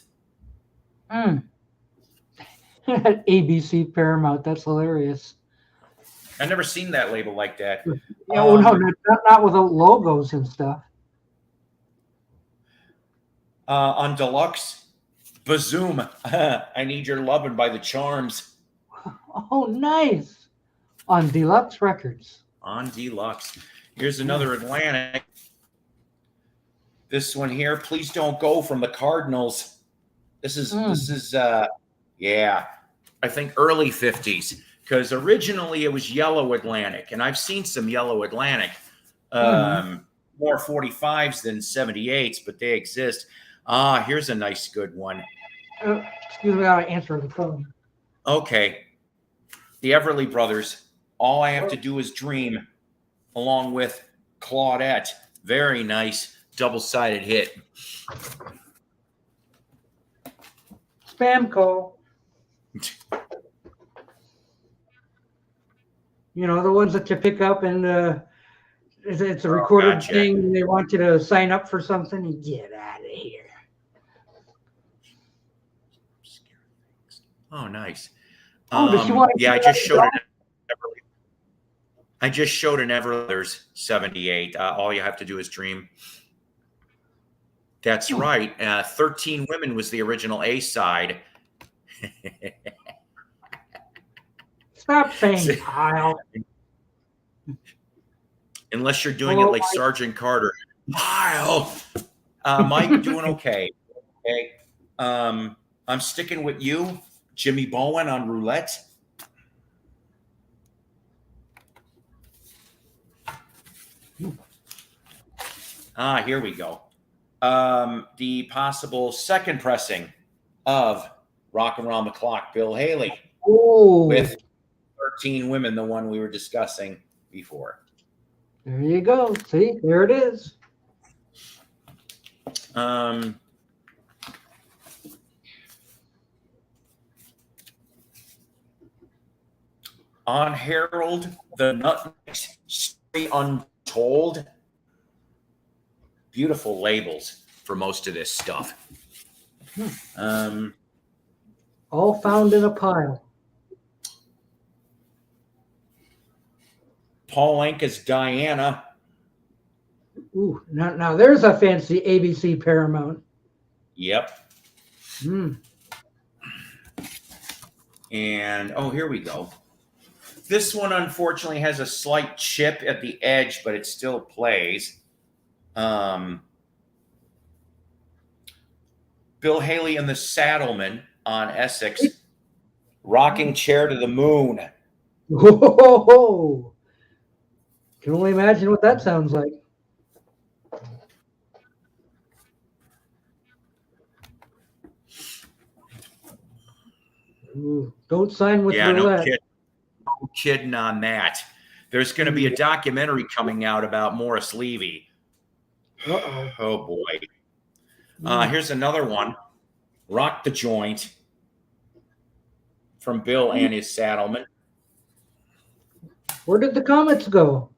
ABC Paramount. That's hilarious. I've never seen that label like that. Yeah, no, not with the logos and stuff. On Deluxe, Bazoom, I Need Your Lovin' by the Charms. Oh, nice. On Deluxe Records. On Deluxe. Here's another Atlantic. This one here, Please Don't Go from the Cardinals. This is I think early 50s, because originally it was Yellow Atlantic, and I've seen some Yellow Atlantic, more 45s than 78s, but they exist. Here's a nice good one. Excuse me, I answer the phone. Okay. The Everly Brothers, All I Have to Do Is Dream, along with Claudette. Very nice double-sided hit. Spam call. You know, the ones that you pick up and it's a recorded gotcha. thing and they want you to sign up for something. You get out of here. Oh, nice. Oh, does she want to Yeah, I just showed it. I just showed an Everletters 78. All you have to do is dream. That's right. 13 Women was the original A side. Stop saying pile. Unless you're doing it like Mike. Sergeant Carter. Pile. Mike, doing okay. Okay. I'm sticking with you, Jimmy Bowen on roulette. Here we go. The possible second pressing of Rock and Round the Clock, Bill Haley. Oh. With 13 Women, the one we were discussing before. There you go. See, there it is. On Harold the Nutmeg Story Untold. Beautiful labels for most of this stuff. All found in a pile. Paul Anka's Diana. Ooh, now there's a fancy ABC Paramount. Yep. Mm. And, here we go. This one, unfortunately, has a slight chip at the edge, but it still plays. Bill Haley and the Saddlemen on Essex. Rocking Chair to the Moon. Whoa! Can only imagine what that sounds like. Ooh, don't sign with roulette. No kidding on that. There's going to be a documentary coming out about Morris Levy. Uh-oh. Oh, boy. Here's another one. Rock the Joint from Bill and his Saddlemen. Where did the Comets go?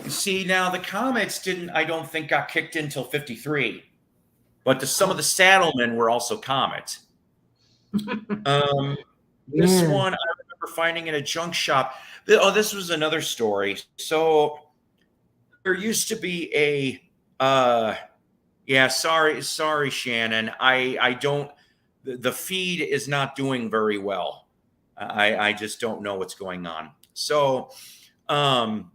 See, now the Comets I don't think, got kicked in until 53. But some of the Saddlemen were also Comets. This one, I remember finding in a junk shop. This was another story. So there used to be a sorry, Shannon. I don't, the feed is not doing very well. I just don't know what's going on. So the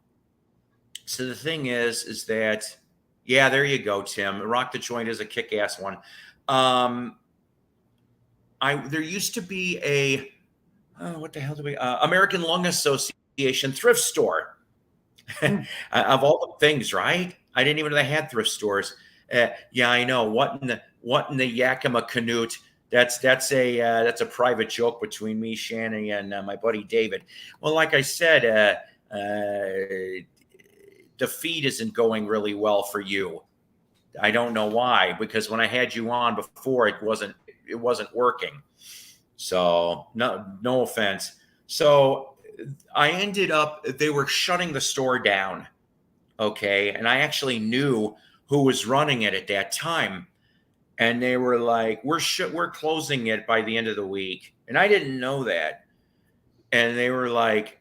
thing is that, yeah, there you go, Tim. Rock the Joint is a kick-ass one. There used to be what the hell do we, American Lung Association thrift store. Of all the things, right? I didn't even know they had thrift stores. Yeah, I know. What in the Yakima Canute? That's a private joke between me, Shannon, and my buddy David. Well, like I said, the feed isn't going really well for you. I don't know why, because when I had you on before, it wasn't working. So no offense. So I ended up, they were shutting the store down. Okay. And I actually knew who was running it at that time. And they were like, we're closing it by the end of the week. And I didn't know that. And they were like,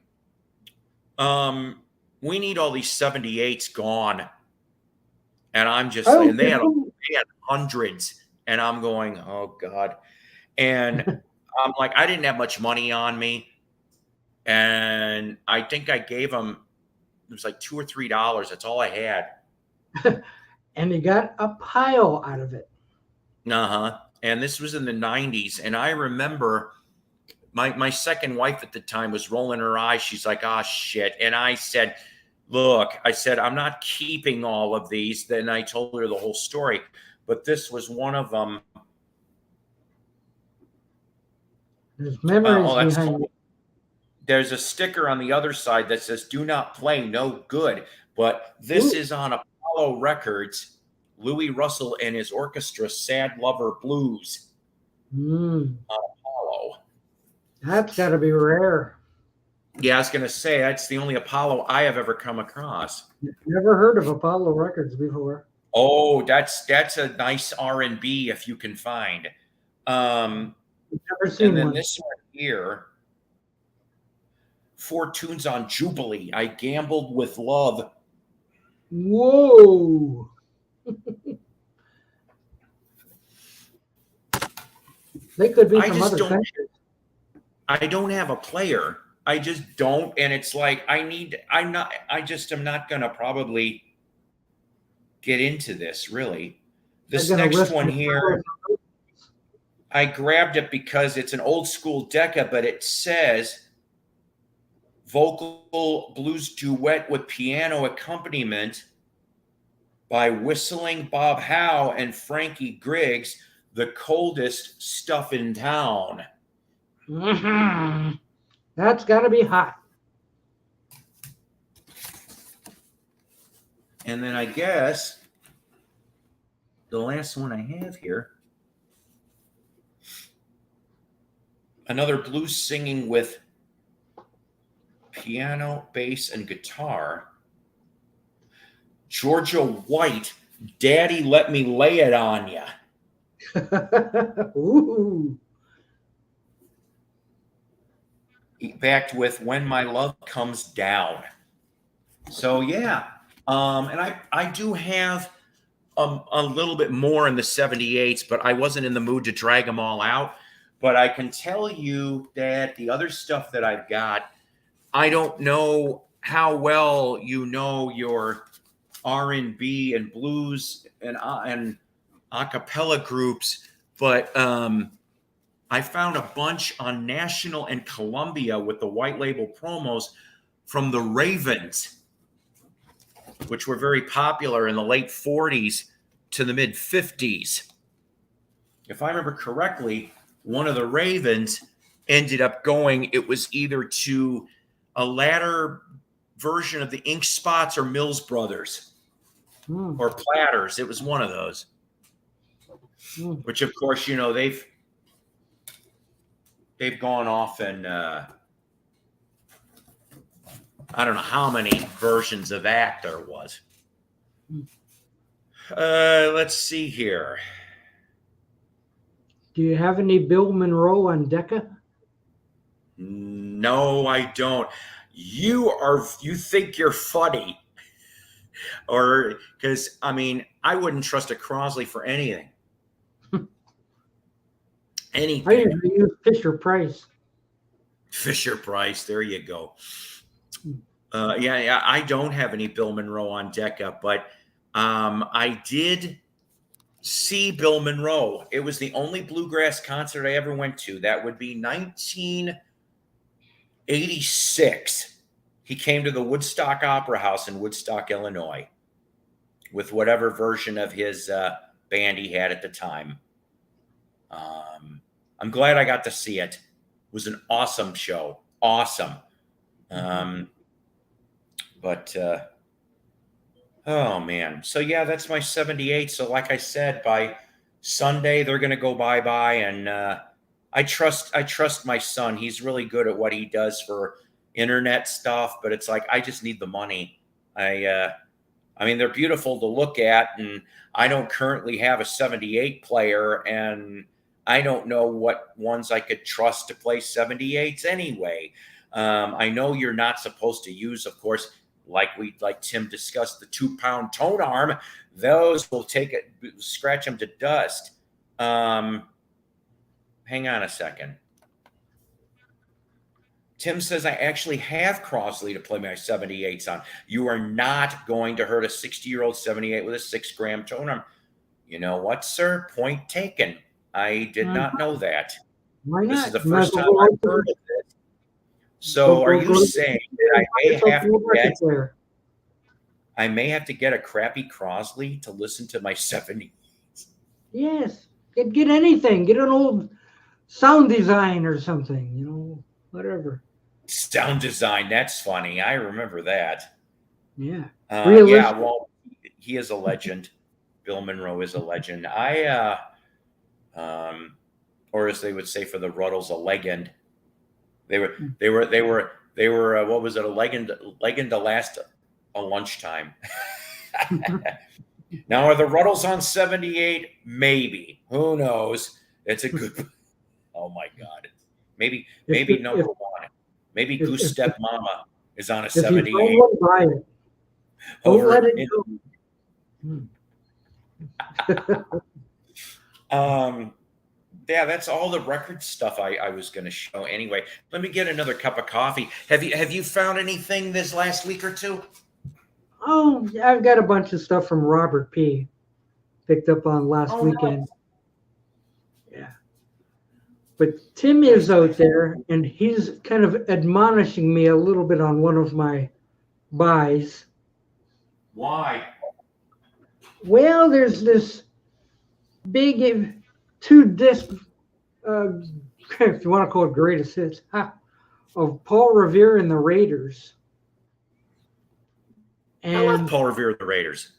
we need all these 78s gone. And I'm just like, and they had hundreds. And I'm going, oh God. And I'm like, I didn't have much money on me. And I think I gave them, it was like $2 or $3. That's all I had. And you got a pile out of it. And this was in the 90s. And I remember my second wife at the time was rolling her eyes. She's like, ah, shit. And I said, look, I'm not keeping all of these. Then I told her the whole story. But this was one of them. There's memories behind it. There's a sticker on the other side that says, do not play, no good. But this is on Apollo Records, Louis Russell and his orchestra, Sad Lover Blues. Mm, Apollo. that's got to be rare. Yeah, I was going to say that's the only Apollo I have ever come across. Never heard of Apollo Records before. Oh, that's a nice R&B if you can find. Never And seen then one. this one here, 4 tunes on Jubilee. I gambled with love. Whoa. They could be I from just other don't. countries. I don't have a player. I just don't, and it's like I am not gonna probably get into this really. They're This going to next risk one their here, I grabbed it because it's an old school Decca, but it says vocal blues duet with piano accompaniment by Whistling Bob Howe and Frankie Griggs, the coldest stuff in town. Mhm. That's got to be hot. And then I guess the last one I have here, another blues singing with piano, bass, and guitar. Georgia White, Daddy Let Me Lay It On Ya. Ooh. Backed with When My Love Comes Down. So yeah. And I do have a little bit more in the 78s, but I wasn't in the mood to drag them all out. But I can tell you that the other stuff that I've got, I don't know how well you know your R&B and blues and a cappella groups, but I found a bunch on National and Columbia with the white label promos from the Ravens, which were very popular in the late 40s to the mid 50s. If I remember correctly, one of the Ravens ended up going, it was either to a latter version of the Ink Spots or Mills Brothers or Platters. It was one of those, which of course, you know, they've gone off and I don't know how many versions of that there was. Let's see here. Do you have any Bill Monroe on Decca? No, I don't. You think you're funny. Or because I mean, I wouldn't trust a Crosley for anything. Anything. I usually use Fisher Price. Fisher Price, there you go. Yeah, I don't have any Bill Monroe on Decca, but I did see Bill Monroe. It was the only bluegrass concert I ever went to. That would be 1986. He came to the Woodstock Opera House in Woodstock, Illinois, with whatever version of his band he had at the time. I'm glad I got to see it. It was an awesome show. Awesome. But oh man. So yeah, that's my 78. So like I said, by Sunday they're gonna go bye-bye. And I trust my son. He's really good at what he does for internet stuff, but it's like I just need the money. I mean, they're beautiful to look at, and I don't currently have a 78 player, and I don't know what ones I could trust to play 78s anyway. I know you're not supposed to use, of course, like Tim discussed, the 2-pound tone arm. Those will scratch them to dust. Hang on a second. Tim says I actually have Crosley to play my 78s on. You are not going to hurt a 60-year-old 78 with a 6-gram tone arm. You know what, sir? Point taken. I did not know that. Why not? This is the first time I've heard of this. So are you saying that I may have to get a crappy Crosley to listen to my 70s? Yes. Get anything. Get an old Sound Design or something, you know, whatever. Sound Design, that's funny. I remember that. Yeah. Yeah, well, he is a legend. Bill Monroe is a legend. or as they would say for the Ruddles, a legend. They were what was it, a legend to last a lunchtime. Now are the Ruddles on 78? Maybe. Who knows? It's a good. Oh my God. Maybe number one. Maybe Goose Step Mama is on a if you 78 find one, buy it. Don't over let it in, go. yeah, that's all the record stuff I was going to show. Anyway, let me get another cup of coffee. Have you found anything this last week or two? Oh, I've got a bunch of stuff from Robert P. Picked up on last weekend. Nice. Yeah. But Tim is out there, and he's kind of admonishing me a little bit on one of my buys. Why? Well, there's this big 2-disc, if you want to call it greatest hits, of Paul Revere and the Raiders. And, I love Paul Revere and the Raiders.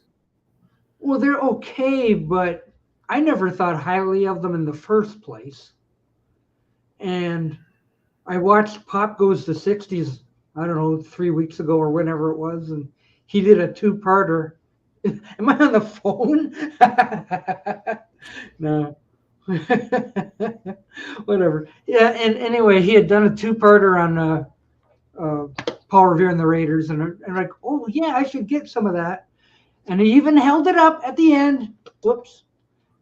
Well, they're okay, but I never thought highly of them in the first place. And I watched Pop Goes to 60s, I don't know, 3 weeks ago or whenever it was, and he did a 2-parter. Am I on the phone? No. Whatever. Yeah, and anyway, he had done a 2-parter on Paul Revere and the Raiders, and I'm like, oh, yeah, I should get some of that. And he even held it up at the end. Whoops.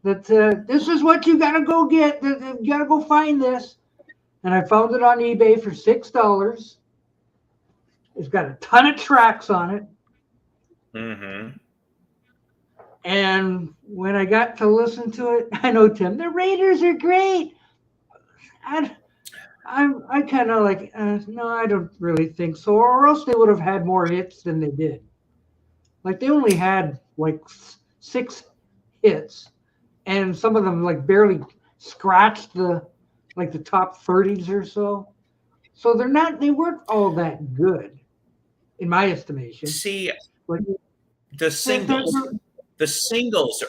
That this is what you got to go get. You got to go find this. And I found it on eBay for $6. It's got a ton of tracks on it. Mm-hmm. And when I got to listen to it, I know, Tim, the Raiders are great. I kind of like, no, I don't really think so. Or else they would have had more hits than they did. Like they only had like 6 hits, and some of them like barely scratched the top 30s or so. So they weren't all that good, in my estimation. See, like, the singles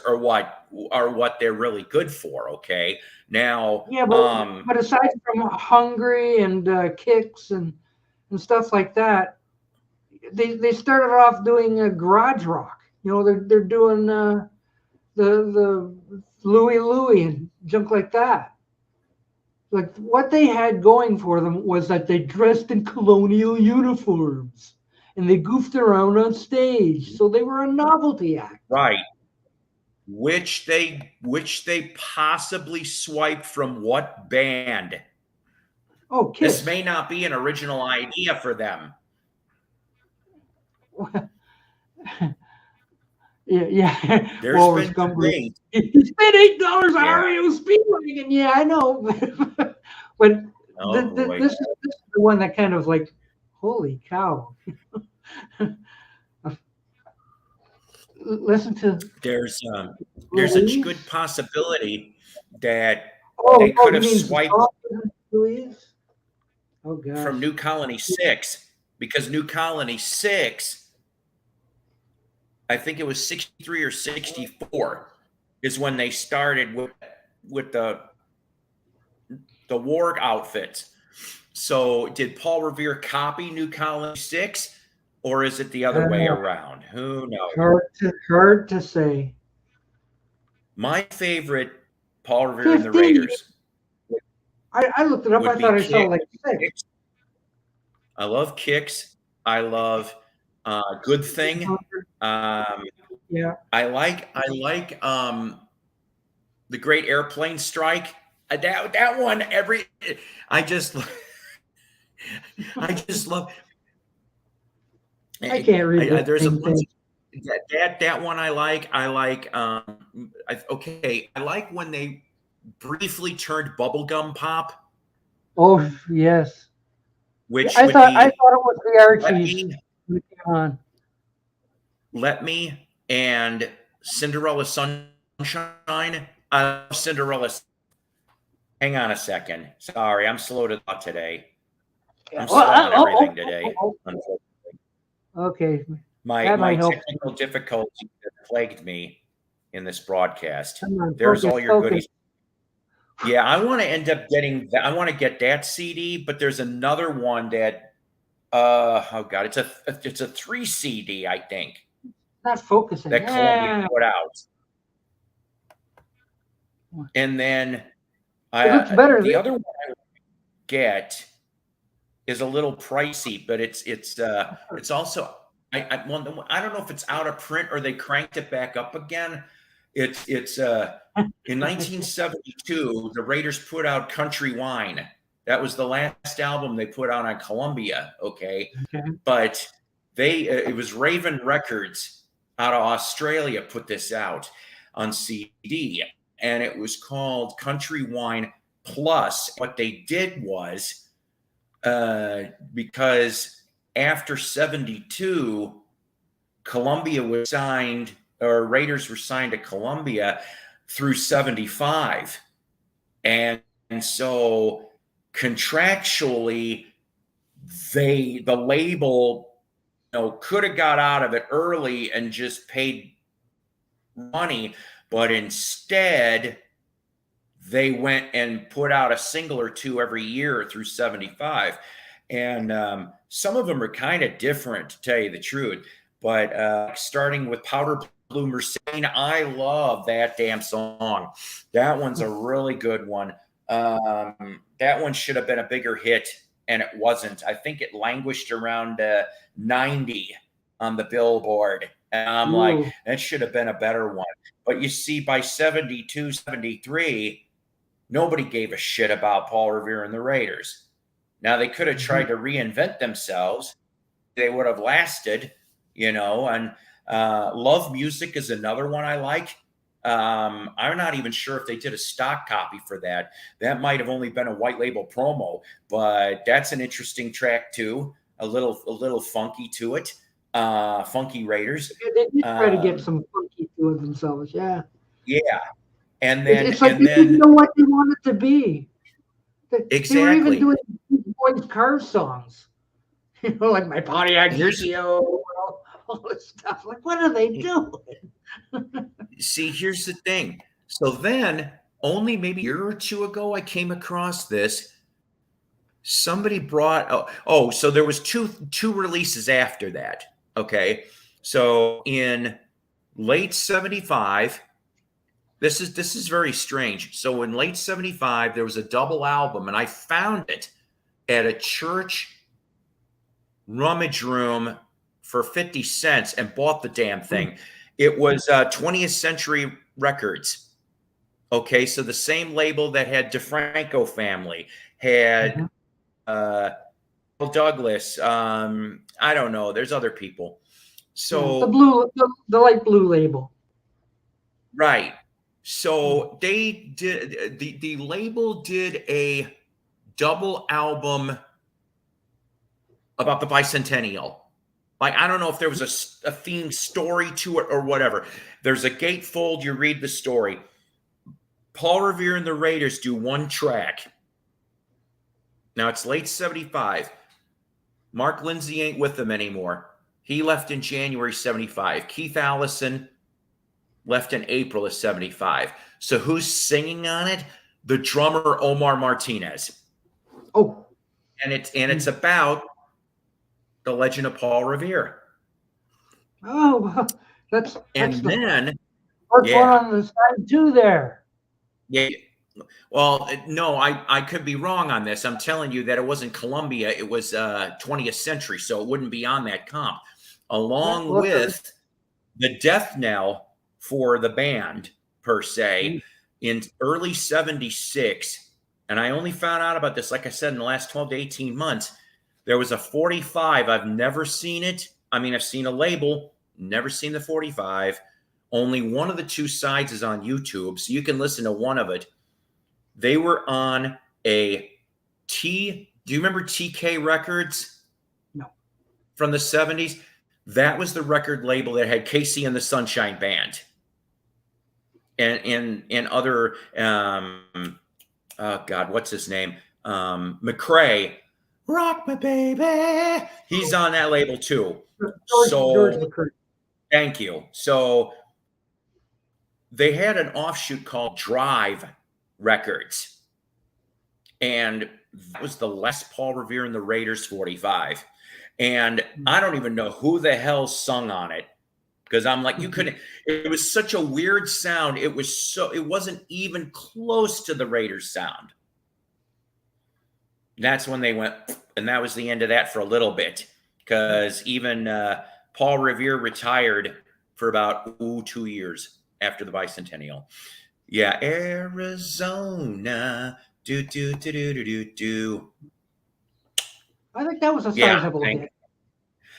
are what they're really good for. Okay, now yeah, but aside from Hungry and Kicks and stuff like that, they started off doing a garage rock. You know, they're doing the Louie Louie and junk like that. Like what they had going for them was that they dressed in colonial uniforms and they goofed around on stage, so they were a novelty act. Right. Which they possibly swiped from what band? Oh, Kiss. This may not be an original idea for them. Yeah. There's been things. He spent $8 on REO Speedwagon. Yeah, I know. But this is the one that kind of like, holy cow. Listen to. There's a good possibility that they could have swiped from New Colony 6, because New Colony 6, I think it was 63 or 64, is when they started with the war outfits. So did Paul Revere copy New Colony 6, or is it the other way around? Who knows? Hard to say. My favorite Paul Revere and the Raiders. I looked it up. I thought I saw like 6. I love Kicks. I love Good Thing. Yeah. I like The Great Airplane Strike. That one. I just love. I can't read. There's a bunch that one I like. I like. Okay. I like when they briefly turned bubblegum pop. Oh yes. Which I thought it was the Archies. Let Me and Cinderella Sunshine. I love Cinderella. Hang on a second. Sorry, I'm slow to thought today. I'm slow on everything today. Unfortunately. Okay. My technical difficulties have plagued me in this broadcast. There's all your goodies. Yeah, I want to end up getting that. I want to get that CD, but there's another one that oh god, it's a 3 CD, I think, Not focusing. that Columbia Yeah. put out. And then It looks better. the other one I would get is a little pricey, but it's also I don't know if it's out of print or they cranked it back up again. It's in 1972 the Raiders put out Country Wine. That was the last album they put out on Columbia, okay? Okay. But it was Raven Records out of Australia put this out on CD, and it was called Country Wine Plus. What they did was because after 72, Columbia was signed, or Raiders were signed to Columbia through 75. And so contractually, the label, could have got out of it early and just paid money, but instead they went and put out a single or two every year through 75. And some of them are kind of different, to tell you the truth. But starting with Powder Blue Mercedes, I love that damn song. That one's a really good one. That one should have been a bigger hit, and it wasn't. I think it languished around 90 on the Billboard. And I'm like, that should have been a better one. But you see, by 72, 73, nobody gave a shit about Paul Revere and the Raiders. Now, they could have tried to reinvent themselves. They would have lasted, and Love Music is another one I like. I'm not even sure if they did a stock copy for that. That might have only been a white label promo, but that's an interesting track too. A little funky to it. Funky Raiders. They did try to get some funky to it themselves. Yeah. Yeah. And then it's like they didn't know what they wanted to be. Exactly. They were even doing boys' car songs. Like my Pontiac GTO, all this stuff. Like, what are they doing? See, here's the thing. So then, only maybe a year or two ago, I came across this. Somebody brought so there was two releases after that. Okay, so in late 75, this is very strange. So in late 75, there was a double album, and I found it at a church rummage room for 50 cents and bought the damn thing. It was 20th Century Records. Okay, so the same label that had DeFranco Family, had Douglas. I don't know. There's other people. So the light blue label. Right. So they did the label did a double album about the bicentennial. Like, I don't know if there was a themed story to it or whatever. There's a gatefold. You read the story. Paul Revere and the Raiders do one track. Now, it's late 75. Mark Lindsay ain't with them anymore. He left in January 75. Keith Allison left in April of 75. So who's singing on it? The drummer, Omar Martinez. Oh. And it's about the legend of Paul Revere. Oh, that's then one on the side too there. Yeah. Well, no, I could be wrong on this. I'm telling you that it wasn't Columbia. It was 20th Century, so it wouldn't be on that comp. Along with the death knell for the band, per se, in early 76, and I only found out about this, like I said, in the last 12 to 18 months, there was a 45. I've never seen it. I mean, I've seen a label, never seen the 45. Only one of the two sides is on YouTube, so you can listen to one of it. They were on do you remember TK Records? No. From the 70s? That was the record label that had Casey and the Sunshine Band. And other, oh God, what's his name? McRae. Rock my baby. He's on that label too. George McRae. Thank you. So they had an offshoot called Drive records. And that was the Les Paul Revere and the Raiders 45. And I don't even know who the hell sung on it, because I'm like, you couldn't, it was such a weird sound. It wasn't even close to the Raiders sound. That's when they went, and that was the end of that for a little bit, because even Paul Revere retired for about 2 years after the bicentennial. Yeah, Arizona, do do do do do do do. I think that was a sizable hit.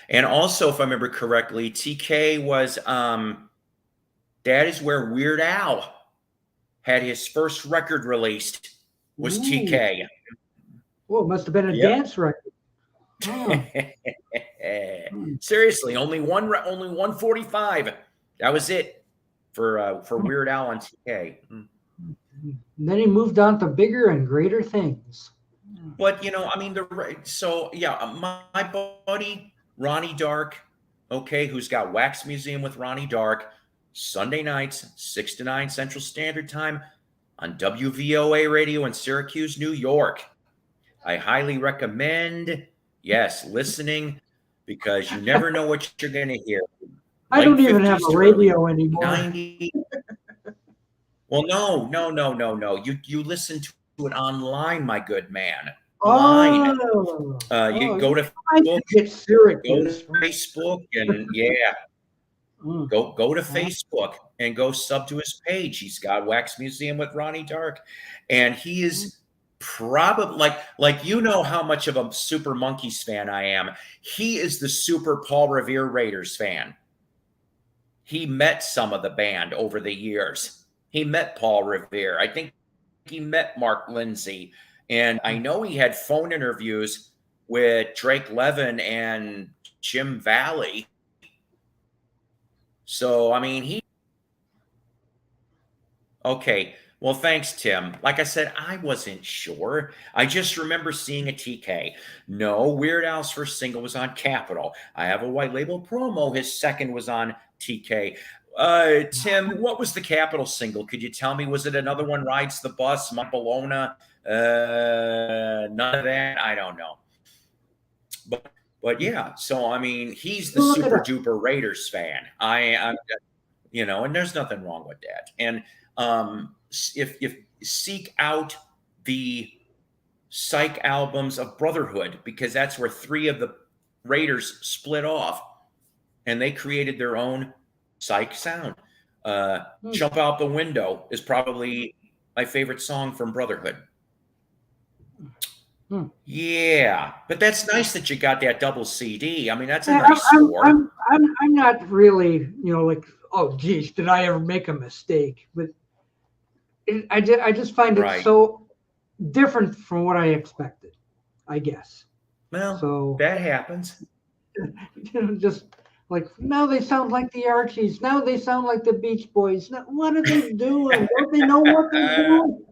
And also, if I remember correctly, TK was that is where Weird Al had his first record released, was TK. Well, it must have been a dance record. Oh. Seriously, only 145. That was it for Weird Al on TK. And then he moved on to bigger and greater things. But I mean, my buddy Ronnie Dark, okay, who's got Wax Museum with Ronnie Dark, Sunday nights, 6 to 9 Central Standard Time on WVOA radio in Syracuse, New York. I highly recommend, listening, because you never know what you're going to hear. I don't even have a radio anymore. 90. Well, no. You listen to it online, my good man. Online. You go to Facebook and go to Facebook and go sub to his page. He's got Wax Museum with Ronnie Dark, and he is probably like how much of a Super Monkeys fan I am. He is the super Paul Revere Raiders fan. He met some of the band over the years. He met Paul Revere. I think he met Mark Lindsay. And I know he had phone interviews with Drake Levin and Jim Valley. So, I mean, okay. Well, thanks, Tim. Like I said, I wasn't sure. I just remember seeing a TK. No, Weird Al's first single was on Capitol. I have a white label promo. His second was on TK. Tim, what was the Capitol single? Could you tell me? Was it another one, Rides the Bus, My Bologna? None of that. I don't know. But yeah. So I mean, he's the super duper Raiders fan. I'm and there's nothing wrong with that. And if seek out the Psych albums of Brotherhood, because that's where 3 of the Raiders split off, and they created their own Psych sound. Jump Out the Window is probably my favorite song from Brotherhood. Yeah, but that's nice that you got that double CD. I mean, that's a nice score. I'm not really, like, oh, geez, did I ever make a mistake? But I just find it so different from what I expected, I guess. Well, so that happens. Just like, now they sound like the Archies. Now they sound like the Beach Boys. Now, what are they doing? Don't they know what they're doing?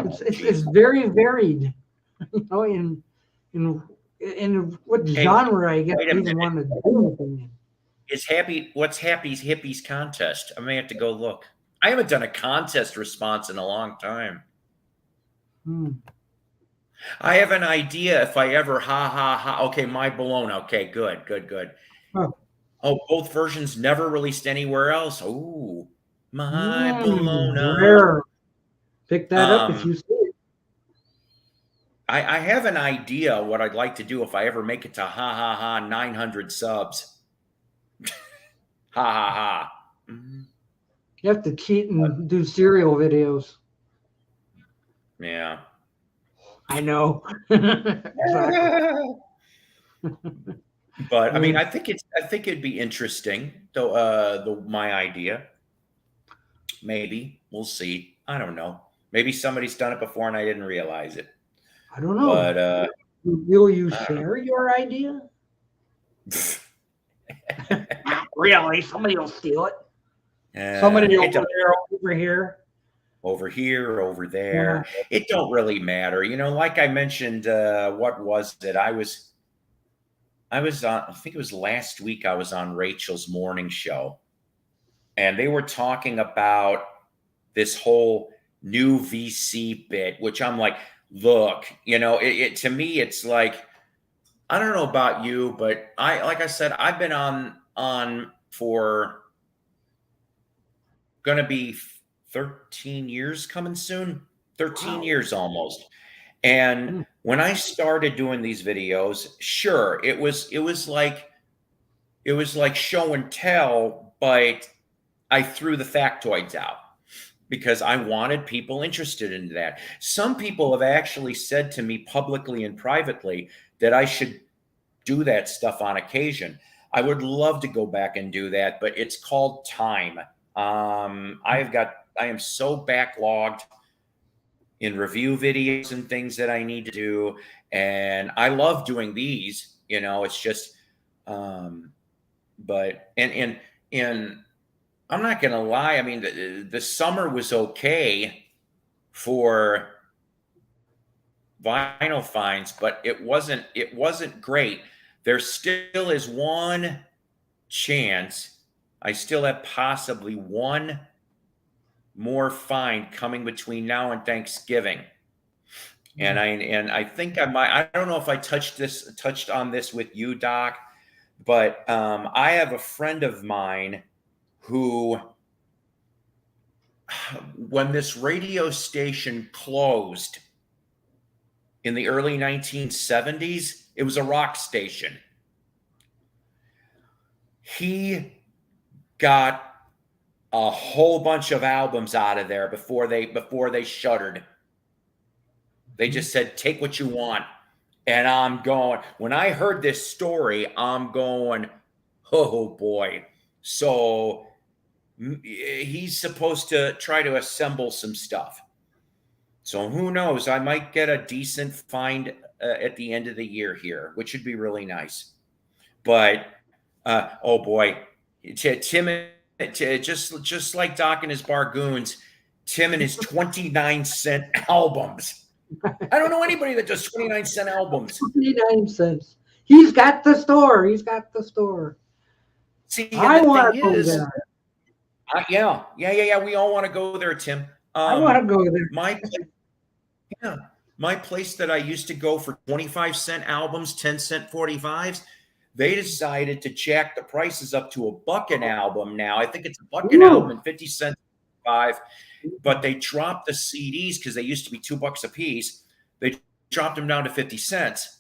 It's very varied, in what genre I guess they even want to do anything. What's Happy's Hippies contest? I may have to go look. I haven't done a contest response in a long time. I have an idea if I ever okay, My Bologna. Okay, good. Huh. Oh, both versions never released anywhere else. Oh, My Bologna. Rare. Pick that up if you see it. I have an idea what I'd like to do if I ever make it to 900 subs. You have to cheat and do serial videos. Yeah. I know. But I mean, I think it'd be interesting. Though my idea. Maybe we'll see. I don't know. Maybe somebody's done it before and I didn't realize it. I don't know. But will you share your idea? Really? Somebody will steal it. Somebody over here. Over there. Yeah. It don't really matter. Like I mentioned, what was it? I was on, I think it was last week, I was on Rachel's morning show. And they were talking about this whole new VC bit, which I'm like, look, you know, to me, it's like, I don't know about you, but like I said, I've been on for going to be 13 years coming soon, 13 Wow. years almost. And Hmm. when I started doing these videos, sure, it was like show and tell, but I threw the factoids out because I wanted people interested in that. Some people have actually said to me publicly and privately that I should do that stuff on occasion. I would love to go back and do that, but it's called time. I am so backlogged in review videos and things that I need to do. And I love doing these, you know, it's just, but, and I'm not going to lie. I mean, the summer was okay for vinyl finds, but it wasn't great. There still is one chance. I still have possibly one more find coming between now and Thanksgiving. And I think I might, I don't know if I touched on this with you, Doc, but I have a friend of mine who, when this radio station closed in the early 1970s, it was a rock station. He got a whole bunch of albums out of there before they shuttered. They just said, take what you want. And I'm going, when I heard this story, I'm going, oh boy. So he's supposed to try to assemble some stuff. So who knows? I might get a decent find at the end of the year here, which would be really nice. But oh boy, Tim, just like Doc and his Bargoons, Tim and his 29-cent albums. I don't know anybody that does 29-cent albums. 29 cents. He's got the store. He's got the store. See, I the want thing to go is, there. yeah. We all want to go there, Tim. I want to go there. My place that I used to go for 25-cent albums, 10-cent 45s, they decided to jack the prices up to $1 an album now. I think it's $1 an album and 50 cents 5. But they dropped the CDs because they used to be $2 a piece. They dropped them down to 50 cents,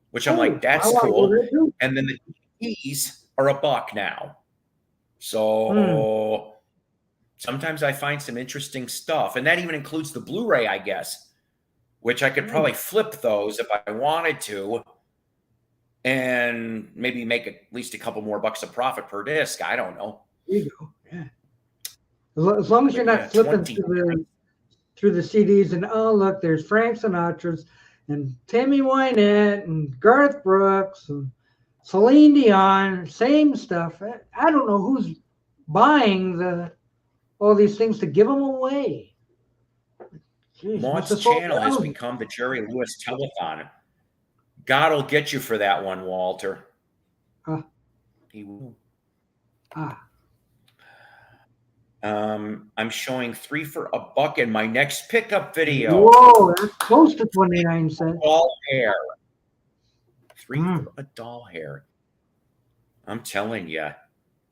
which I'm like, that's cool. And then the DVDs are $1 now. So sometimes I find some interesting stuff, and that even includes the Blu-ray, I guess, which I could probably flip those if I wanted to, and maybe make at least a couple more bucks of profit per disc. I don't know. There you go. Yeah. As long as you're not flipping through the CDs and, oh, look, there's Frank Sinatra's and Tammy Wynette and Garth Brooks and Celine Dion, same stuff. I don't know who's buying all these things to give them away. Jeez, Maud's channel has become the Jerry Lewis telethon. God will get you for that one, Walter. He will. I'm showing 3 for $1 in my next pickup video. Whoa, that's close to 29 cents. Doll hair. 3 for a doll hair. I'm telling you.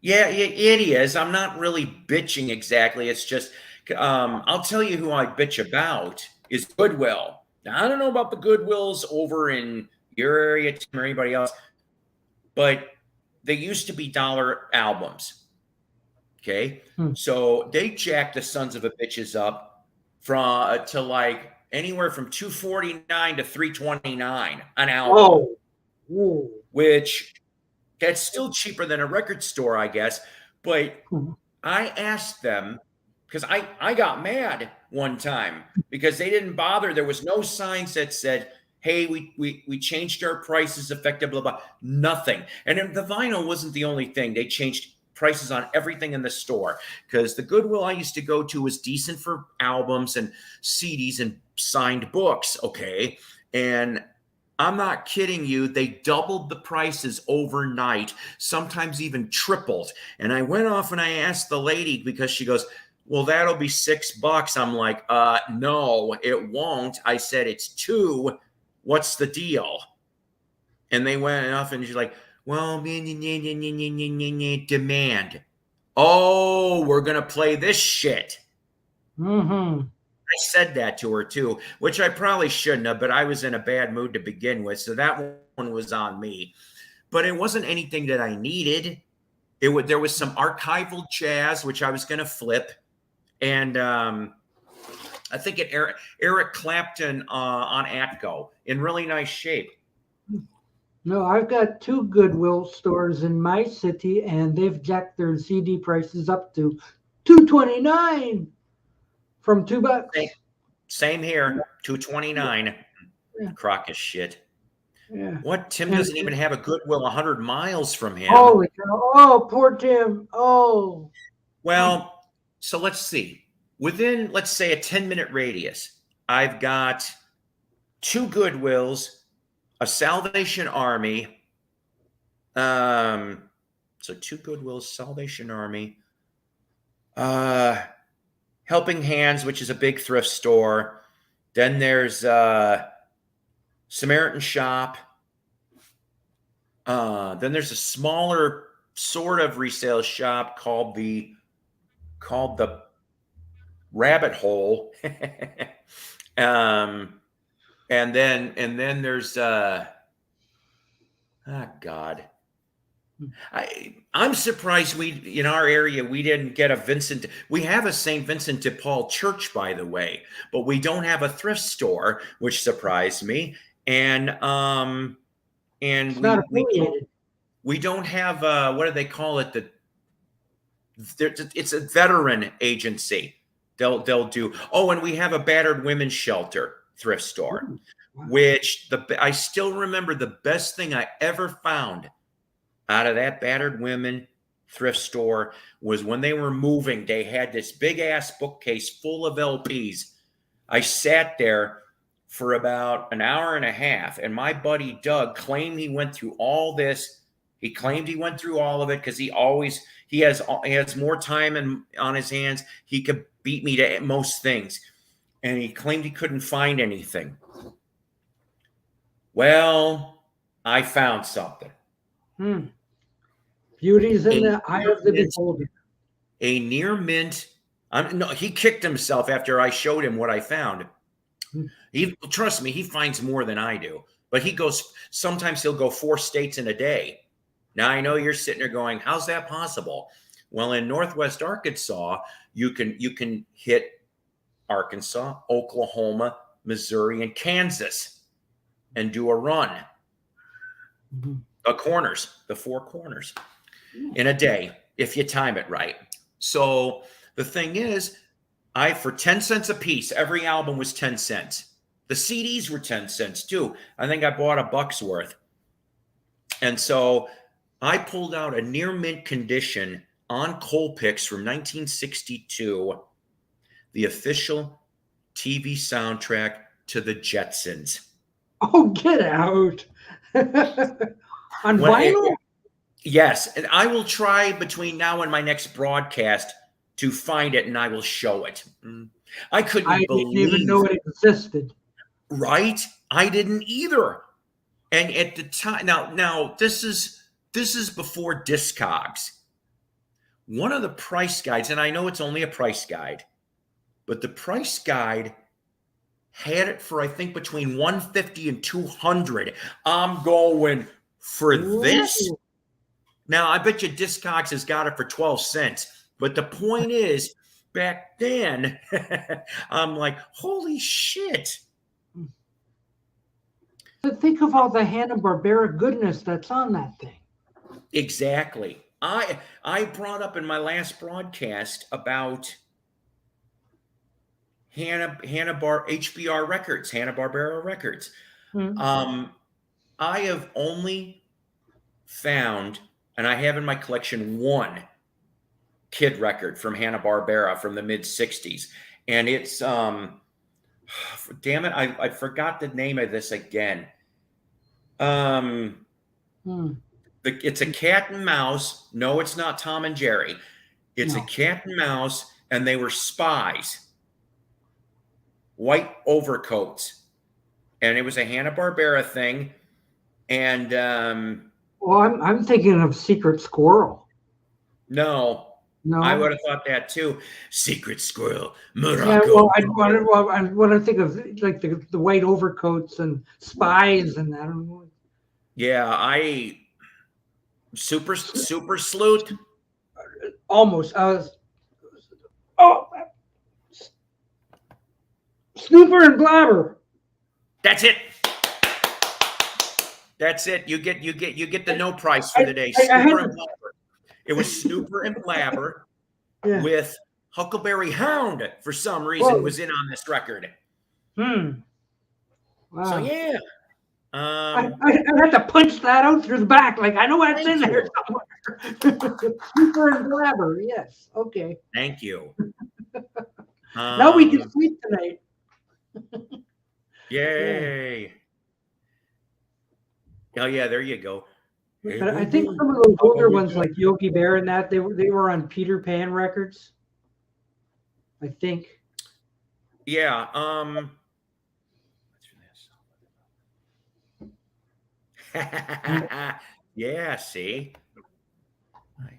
Yeah, it is. I'm not really bitching exactly. It's just, I'll tell you who I bitch about is Goodwill. Now, I don't know about the Goodwills over in your area, Tim, or anybody else, but they used to be dollar albums. Okay, so they jacked the sons of a bitches up to like anywhere from $249 to $329 an album. Whoa. Which that's still cheaper than a record store, I guess. But I asked them because I got mad one time because they didn't bother. There was no signs that said, hey, we changed our prices effective, blah, blah, nothing. And then the vinyl wasn't the only thing. They changed prices on everything in the store because the Goodwill I used to go to was decent for albums and CDs and signed books. Okay. And I'm not kidding you. They doubled the prices overnight, sometimes even tripled. And I went off and I asked the lady because she goes, well, that'll be $6. I'm like, no, it won't. I said, it's 2. What's the deal? And they went off and she's like, well, demand. Oh, we're going to play this shit. Mm-hmm. I said that to her too, which I probably shouldn't have, but I was in a bad mood to begin with. So that one was on me. But it wasn't anything that I needed. There was some archival jazz, which I was going to flip. And I think Eric Clapton on Atco in really nice shape. No, I've got 2 Goodwill stores in my city, and they've jacked their CD prices up to $2.29 from $2. Same here, $2.29. Yeah. Crock of shit. Yeah. What? Tim doesn't even have a Goodwill 100 miles from him. Holy cow. Oh, poor Tim. Oh. Well, so let's see. Within, let's say, a 10-minute radius, I've got 2 Goodwills, a Salvation Army. So 2 Goodwills, Salvation Army, Helping Hands, which is a big thrift store. Then there's Samaritan Shop. Then there's a smaller sort of resale shop called the Rabbit Hole. And then there's God. I'm surprised in our area we didn't get a Vincent. We have a St. Vincent de Paul church, by the way, but we don't have a thrift store, which surprised me. And It's not affiliated. we don't have what do they call it? It's a veteran agency. They'll do. Oh, and we have a battered women's shelter thrift store, which I still remember the best thing I ever found out of that battered women thrift store was when they were moving. They had this big ass bookcase full of LPs. I sat there for about an hour and a half, and my buddy Doug claimed he went through all this. He claimed he went through all of it because he has more time on his hands. He could beat me to most things, and he claimed he couldn't find anything. Well, I found something. Beauty's in the eye of the beholder. A near mint. No, he kicked himself after I showed him what I found. Trust me, he finds more than I do. But sometimes he'll go 4 states in a day. Now I know you're sitting there going, how's that possible? Well, in Northwest Arkansas, you can hit Arkansas, Oklahoma, Missouri, and Kansas and do a run. The 4 corners in a day, if you time it right. So the thing is, for 10 cents a piece, every album was 10 cents. The CDs were 10 cents too. I think I bought $1 worth. And so I pulled out a near mint condition on Colpix from 1962, the official TV soundtrack to the Jetsons. Oh, get out. On vinyl? Yes, and I will try between now and my next broadcast to find it, and I will show it. I didn't even know it existed. Right? I didn't either. And at the time, now this is before Discogs. One of the price guides, and I know it's only a price guide, but the price guide had it for I think between $150 and $200. I'm going for this. Now I bet you Discogs has got it for 12 cents. But the point is, back then, I'm like, holy shit. But think of all the Hanna-Barbera goodness that's on that thing. Exactly. I brought up in my last broadcast about HBR Records, Hanna-Barbera Records. I have only found, and I have in my collection, one kid record from Hanna-Barbera from the mid-60s. And it's, damn it, I forgot the name of this again. It's a cat and mouse. No, it's not Tom and Jerry. It's a cat and mouse, and they were spies, white overcoats, and it was a Hanna-Barbera thing. And well, I'm thinking of Secret Squirrel. no, No, I would have thought that too. Secret Squirrel, Morocco. Yeah, well, I want to think of like the white overcoats and spies and I don't know. Yeah, super sleuth. Almost. I was. Oh, Snooper and Blabber. That's it. That's it. You get the no price for the day. Snooper and Blabber. It was Snooper and Blabber with Huckleberry Hound for some reason was in on this record. Wow. So yeah. I had to punch that out through the back. Like I know what's in there somewhere. Snooper and Blabber. Yes. Okay. Thank you. Now we can sleep tonight. Yay. Oh yeah, there you go. But I think some of those older ones like Yogi Bear and that they were on Peter Pan records. I think. Yeah. Yeah, see. I had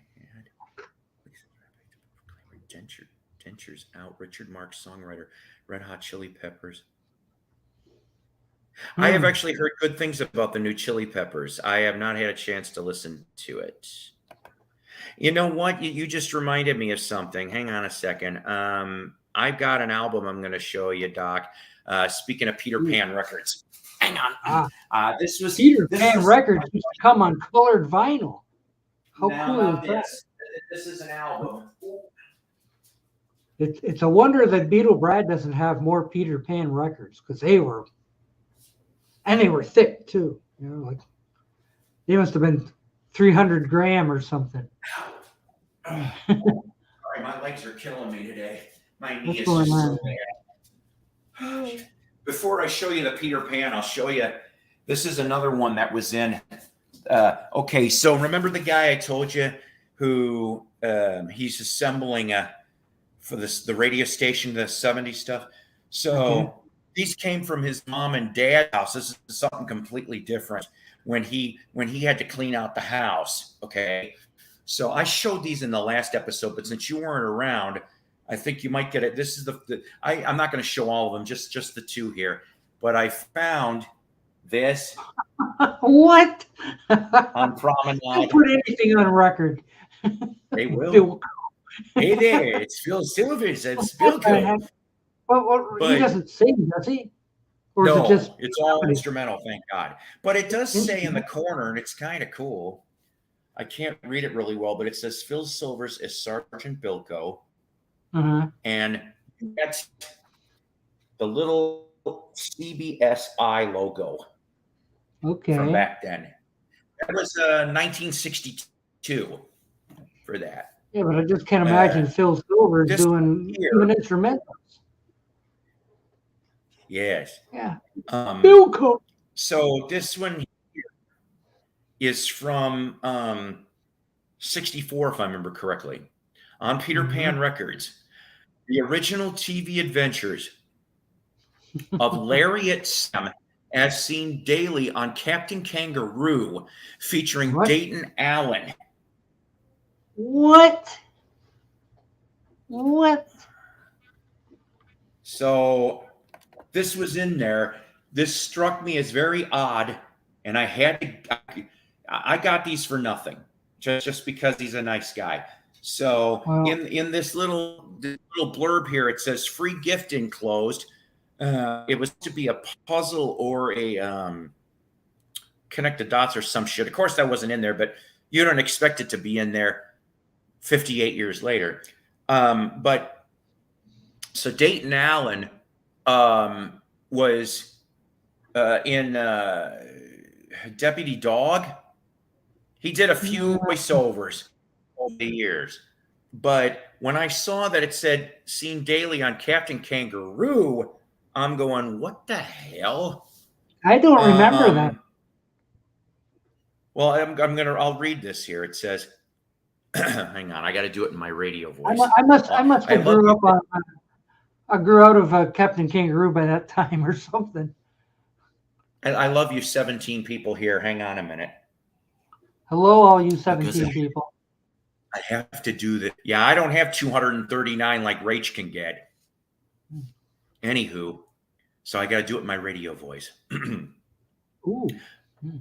Dentures out. Richard Marx, songwriter, Red Hot Chili Peppers. I have actually heard good things about the new Chili Peppers. I have not had a chance to listen to it. You know what? You just reminded me of something. Hang on a second. I've got an album I'm going to show you, Doc. Speaking of Peter Pan records. Hang on. This was Peter Pan records used to come on colored vinyl. How cool is that? This is an album. It's a wonder that Beetle Brad doesn't have more Peter Pan records because they were thick too. You know, like they must have been 300 gram or something. Sorry, my legs are killing me today. My knee What's is going just on? so bad. Before I show you the Peter Pan, I'll show you. This is another one that was in. Okay, so remember the guy I told you who he's assembling for the radio station, the 70s stuff. So these came from his mom and dad's house. This is something completely different when he had to clean out the house. Okay, so I showed these in the last episode, but since you weren't around, I think you might get it. This is I'm not going to show all of them, just the two here. But I found this. What? On Promenade. Don't put anything on record. They will. Hey there, it's Phil Silvers and Spilko. Well, he doesn't sing, does he? Or no, is it just it's all instrumental, thank God. But it does say in the corner, and it's kind of cool. I can't read it really well, but it says Phil Silvers is Sergeant Bilko. And that's the little CBSI logo. Okay. From back then. That was 1962 for that. Yeah, but I just can't imagine Phil Silvers doing instrumentals. Yes. Yeah. Bilko. So this one here is from 64, if I remember correctly, on Peter Pan Records. The original TV adventures of Lariat Sam as seen daily on Captain Kangaroo, featuring Dayton Allen. What? So this was in there. This struck me as very odd, and I got these for nothing, just because he's a nice guy. So in this little blurb here, it says free gift enclosed. It was to be a puzzle or a connect the dots or some shit. Of course, that wasn't in there, but you don't expect it to be in there 58 years later. But so Dayton Allen was in Deputy Dog. He did a few voiceovers over the years. But when I saw that it said seen daily on Captain Kangaroo, I'm going, what the hell? I don't remember that. Well, I'll read this here. It says, Hang on, I got to do it in my radio I, voice. mu- I must I must I have love grew you. up on. I grew out of Captain Kangaroo by that time or something. I love you, 17 people here. Hang on a minute, Hello, all you because 17 people. I have to do that. Yeah, I don't have 239 like Rach can get. Anywho, so I got to do it in my radio voice. Ooh. Hmm.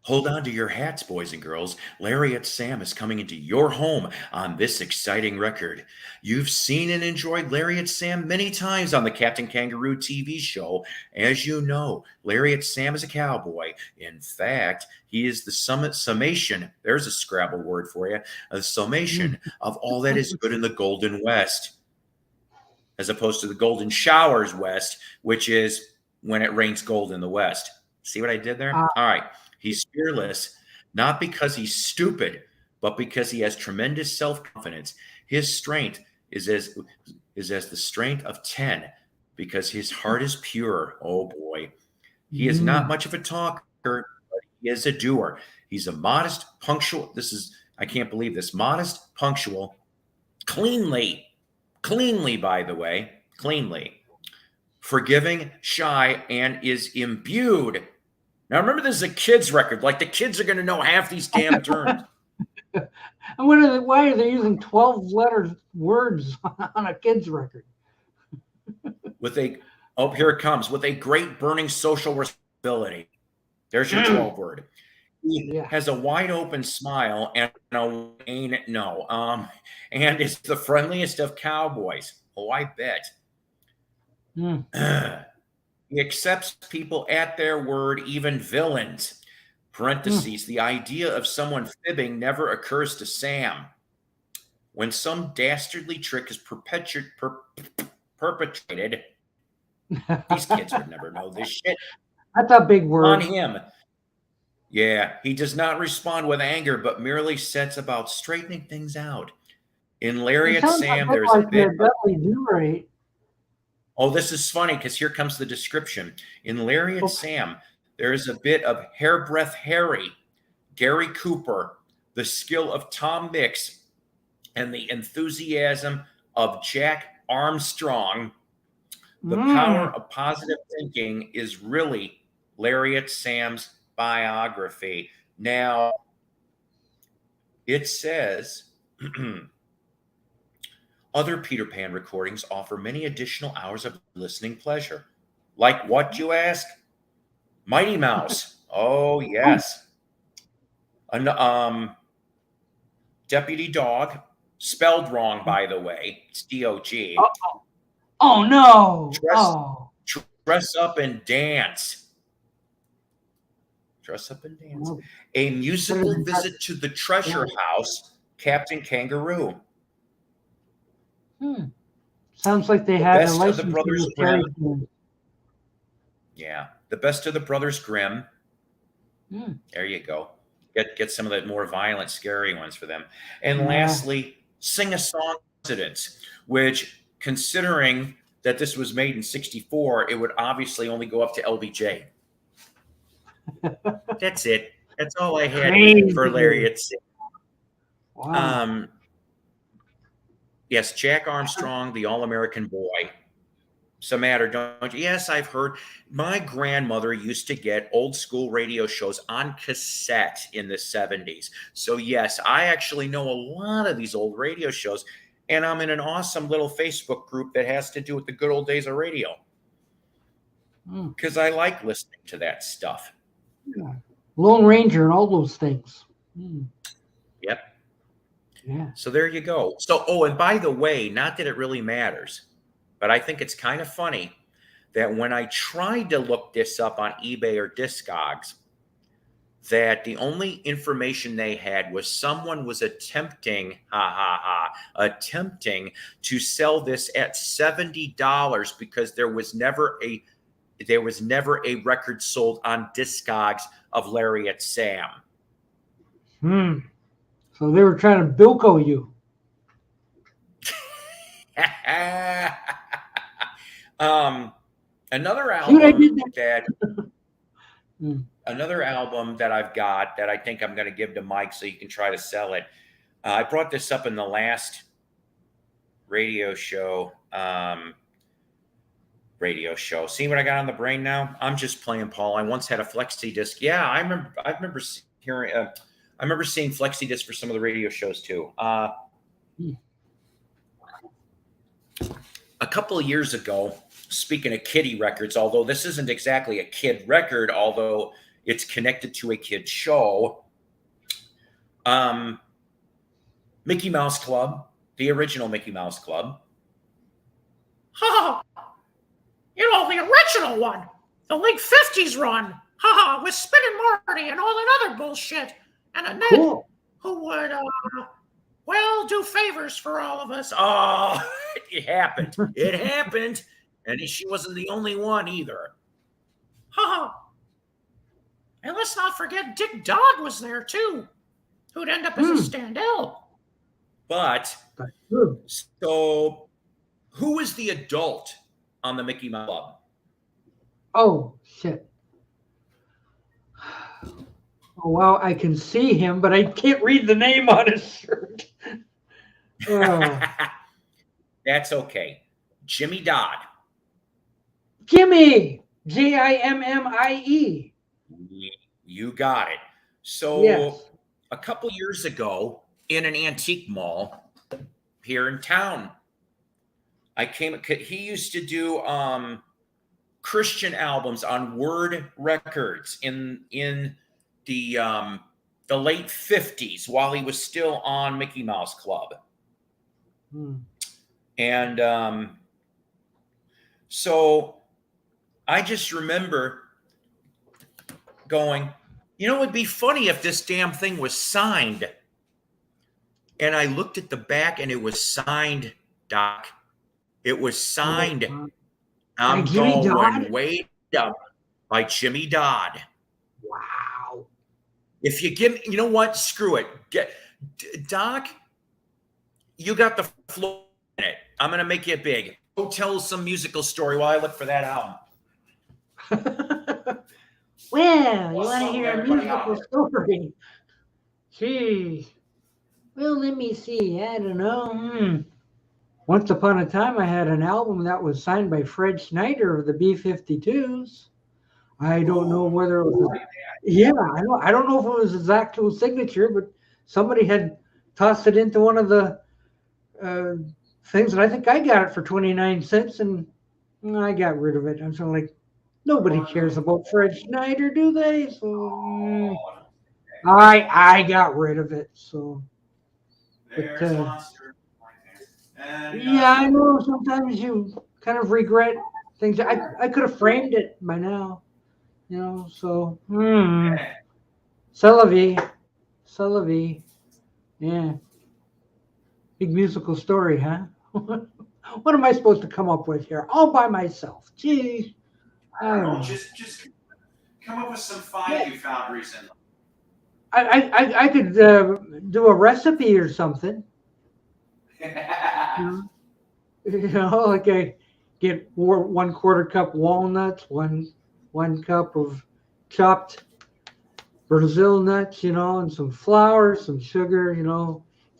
Hold on to your hats, boys and girls. Lariat Sam is coming into your home on this exciting record. You've seen and enjoyed Lariat Sam many times on the Captain Kangaroo TV show. As you know, Lariat Sam is a cowboy. In fact, he is the summation. There's a Scrabble word for you. A summation of all that is good in the Golden West, as opposed to the Golden Showers West, which is when it rains gold in the West. See what I did there? All right. He's fearless, not because he's stupid, but because he has tremendous self-confidence. His strength is as the strength of 10, because his heart is pure. Oh boy. He is not much of a talker, but he is a doer. He's a modest, punctual. I can't believe this. Modest, punctual, cleanly, by the way, cleanly, forgiving, shy, and is imbued. Now, remember, this is a kid's record. Like, the kids are going to know half these damn terms. And why are they using 12 letter words on a kid's record? Here it comes. With a great burning social responsibility. There's your 12 word. He has a wide open smile and and is the friendliest of cowboys. Oh, I bet. He accepts people at their word, even villains. Parentheses, the idea of someone fibbing never occurs to Sam. When some dastardly trick is perpetrated, these kids would never know this shit. That's a big word. On him. Yeah, he does not respond with anger, but merely sets about straightening things out. In Lariat Sam, there's a bit of... Oh, this is funny because here comes the description. In Lariat Sam, there is a bit of hairbreadth Harry, Gary Cooper, the skill of Tom Mix, and the enthusiasm of Jack Armstrong. The power of positive thinking is really Lariat Sam's biography. Now, it says... Other Peter Pan recordings offer many additional hours of listening pleasure. Like what, you ask? Mighty Mouse. Oh, yes. Deputy Dog. Spelled wrong, by the way. It's D-O-G. Oh, no. Dress Up and Dance. Dress Up and Dance. A musical visit to the treasure house, Captain Kangaroo. Sounds like they had a license. The Brothers Grimm. Yeah, the Best of the Brothers Grimm. There you go. Get some of the more violent, scary ones for them. And lastly, Sing a Song Incidents, which, considering that this was made in '64, it would obviously only go up to LBJ. That's it. That's all I had for Lariat. Wow. Yes, Jack Armstrong, the All-American Boy. Some matter, don't you? Yes, I've heard. My grandmother used to get old school radio shows on cassette in the 70s. So yes, I actually know a lot of these old radio shows, and I'm in an awesome little Facebook group that has to do with the good old days of radio. Because I like listening to that stuff. Yeah. Lone Ranger and all those things. Yep. Yeah. So there you go. So, and by the way, not that it really matters, but I think it's kind of funny that when I tried to look this up on eBay or Discogs, that the only information they had was someone was attempting to sell this at $70 because there was never a record sold on Discogs of Lariat Sam. So they were trying to Bilko you. Another album that I've got that I think I'm going to give to Mike so you can try to sell it. I brought this up in the last radio show. See what I got on the brain now? I'm just playing, Paul. I once had a flexi disc. Yeah, I remember hearing. I remember seeing flexi disc for some of the radio shows too. A couple of years ago, speaking of kiddie records, although this isn't exactly a kid record, although it's connected to a kid show. Mickey Mouse Club, the original Mickey Mouse Club. The original one. The late 50s run. With Spin and Marty and all that other bullshit. And a Ned who would, do favors for all of us. Oh, it happened. It happened. And she wasn't the only one either. And let's not forget Dick Dodd was there, too. Who'd end up as a standout. But, so, who was the adult on the Mickey Mouse Club? Oh, shit. Oh, wow, I can see him, but I can't read the name on his shirt. Oh. That's okay. Jimmy Dodd. Jimmy! Jimmie. You got it. So, yes. A couple years ago, in an antique mall here in town, he used to do Christian albums on Word Records in the late 50s while he was still on Mickey Mouse Club. And so I just remember going, it'd be funny if this damn thing was signed. And I looked at the back and it was signed, Doc. It was signed. I'm going way up by Jimmy Dodd. Wow. If you give me, you know what? Screw it. Doc, you got the floor in it. I'm going to make it big. Go tell some musical story while I look for that album. Well, you want to hear a musical story? Jeez. Well, let me see. I don't know. Once upon a time, I had an album that was signed by Fred Schneider of the B-52s. I don't know whether it was. I don't know if it was his actual signature, but somebody had tossed it into one of the things, and I think I got it for 29 cents, and I got rid of it. I'm sort of like, nobody cares about Fred Schneider, do they? So I got rid of it. So, but, I know sometimes you kind of regret things. I could have framed it by now, so C'est la vie. Yeah. Big musical story, huh? What am I supposed to come up with here? All by myself. Gee. I don't know. Just come up with some find you found recently. I could do a recipe or something. Like I get 1/4 cup walnuts, one cup of chopped Brazil nuts, and some flour, some sugar,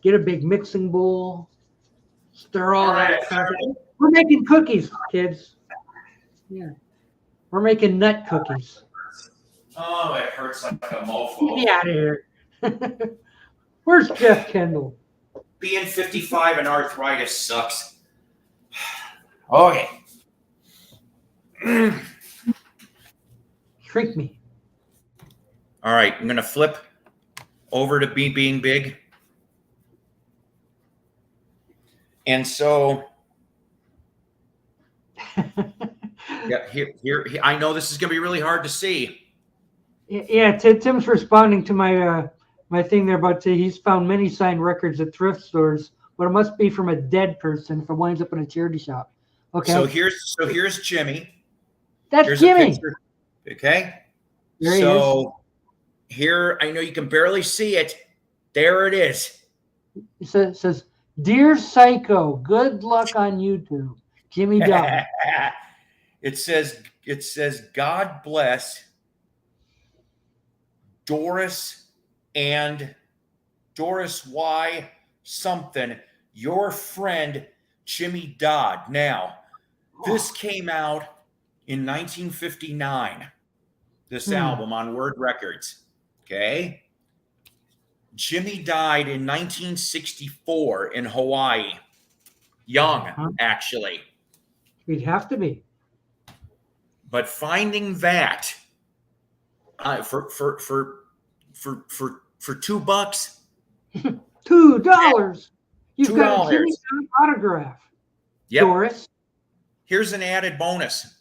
get a big mixing bowl, stir all that stuff. We're making cookies, kids. Yeah. We're making nut cookies. Oh, it hurts like a mofo. Get me out of here. Where's Jeff Kendall? Being 55 and arthritis sucks. Okay. Shrink me. All right, I'm going to flip over to being big. And so, here, I know this is going to be really hard to see. Yeah, Tim's responding to my thing there about he's found many signed records at thrift stores, but it must be from a dead person if it winds up in a charity shop. Okay. So here's Jimmy. Here's Jimmy. Okay. There he is. Here, I know you can barely see it. There it is. It says, "Dear Psycho, good luck on YouTube." Jimmy Dodd. It says, God bless Doris and Doris Y. something, your friend Jimmy Dodd. Now, this came out in 1959, this album on Word Records. Okay. Jimmy died in 1964 in Hawaii. Young, actually. He'd have to be. But finding that for $2, $2. You've got a $2. Jimmy Dodd autograph. Yep. Doris. Here's an added bonus.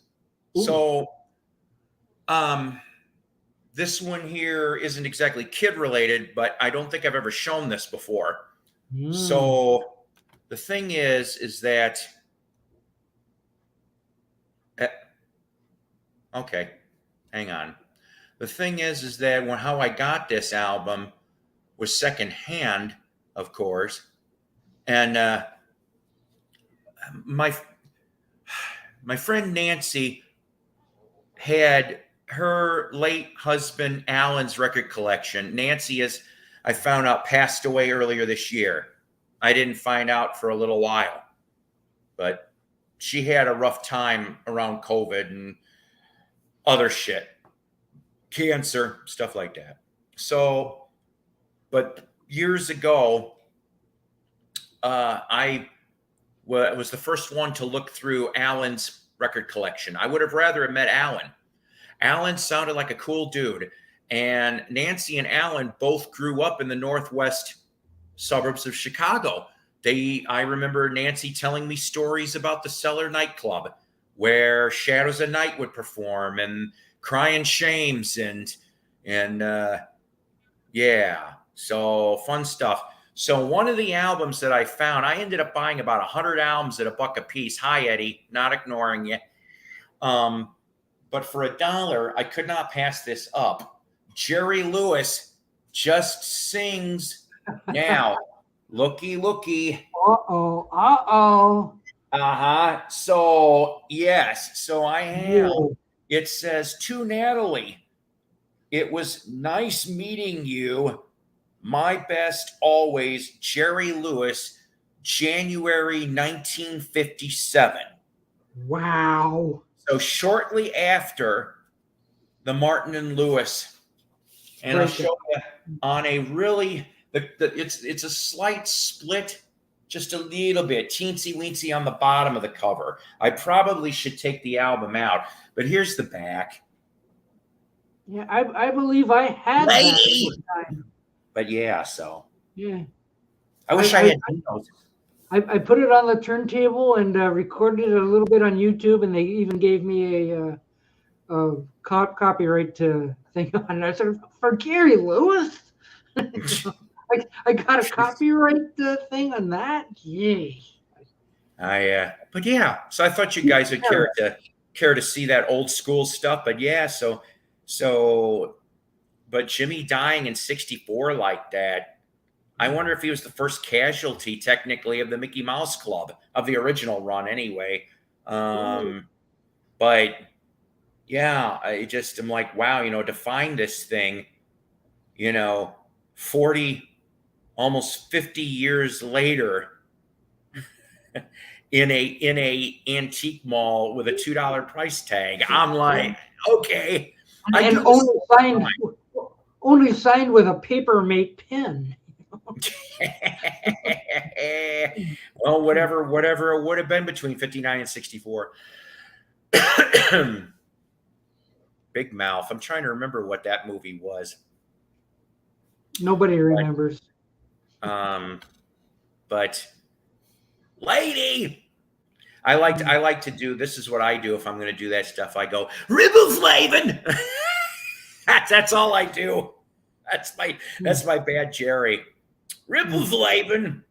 Ooh. So, this one here isn't exactly kid related, but I don't think I've ever shown this before. So the thing is that, okay, hang on. The thing is that how I got this album was secondhand, of course. And my friend Nancy had her late husband Alan's record collection. Nancy is, I found out, passed away earlier this year. I didn't find out for a little while, but she had a rough time around COVID and other shit, cancer, stuff like that. So, but years ago, I was the first one to look through Alan's record collection. I would have rather have met Alan. Alan sounded like a cool dude. And Nancy and Alan both grew up in the northwest suburbs of Chicago. I remember Nancy telling me stories about the Cellar nightclub where Shadows of Night would perform, and Crying Shames, and yeah, so fun stuff. So one of the albums that I found, I ended up buying about 100 albums at $1 a piece. Hi, Eddie, not ignoring you. But for $1, I could not pass this up. Jerry Lewis Just Sings Now. Looky, looky. Uh-oh, uh-oh. Uh-huh. So, yes. So I have. It says, to Natalie, it was nice meeting you. My best always, Jerry Lewis, January 1957. Wow. So shortly after the Martin and Lewis, and I'll show you on a really, it's a slight split, just a little bit, teensy weensy on the bottom of the cover. I probably should take the album out, but here's the back. Yeah, I believe I had Lady. that. But yeah, so yeah, I wish I had those. I put it on the turntable and recorded it a little bit on YouTube, and they even gave me a copyright thing on it. I said, for Gary Lewis, I got a copyright thing on that. Yay! But yeah, so I thought you guys would care to see that old school stuff. But yeah, but Jimmy dying in 64 like that. I wonder if he was the first casualty, technically, of the Mickey Mouse Club, of the original run anyway. But yeah, I just am like, wow, to find this thing, 40, almost 50 years later in a antique mall with a $2 price tag. I'm like, okay. And only signed with a Papermate pen. Well, whatever it would have been between 59 and 64. Big Mouth. I'm trying to remember what that movie was. Nobody remembers. But lady, I like to do, this is what I do if I'm going to do that stuff. I go, Ribbleflavin. That's all I do. That's my bad Jerry. Ribbleflavin.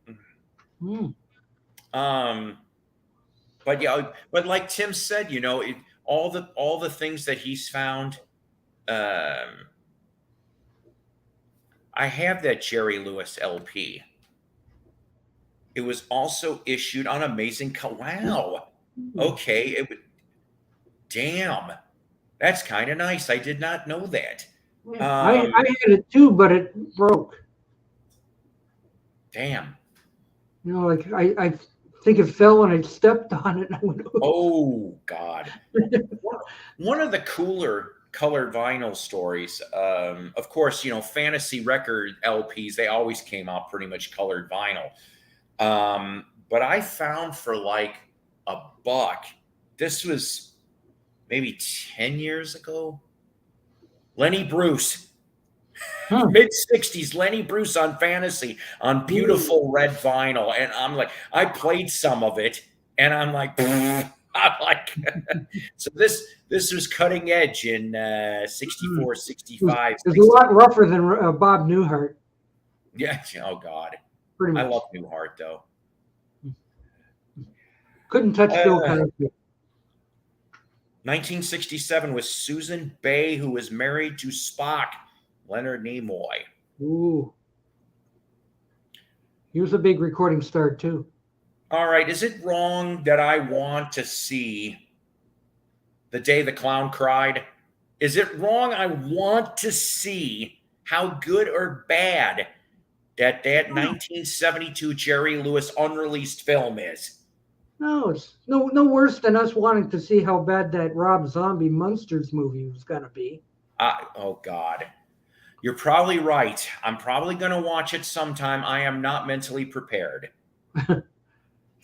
But yeah, but like Tim said, all the things that he's found. I have that Jerry Lewis LP. It was also issued on Amazing. Wow. Okay. Damn. That's kind of nice. I did not know that. I had it too, but it broke. Damn. You know, like I think it fell and I stepped on it and I went, oops. Oh God. One of the cooler colored vinyl stories, of course, fantasy record LPs, they always came out pretty much colored vinyl. But I found for like $1, this was maybe 10 years ago, Lenny Bruce. Mid 60s, Lenny Bruce on fantasy on beautiful red vinyl. And I'm like, I played some of it and I'm like, I'm like, so this was cutting edge in 64, 65. It's a lot rougher than Bob Newhart. Yeah. Oh God. Pretty much. I love Newhart though. Couldn't touch Bill Cosby. 1967 was Susan Bay, who was married to Spock, Leonard Nimoy. Ooh. He was a big recording star too. All right. Is it wrong that I want to see The Day the Clown Cried? Is it wrong I want to see how good or bad that 1972 Jerry Lewis unreleased film is? No, it's no worse than us wanting to see how bad that Rob Zombie Monsters movie was gonna be. Oh God. You're probably right. I'm probably going to watch it sometime. I am not mentally prepared. You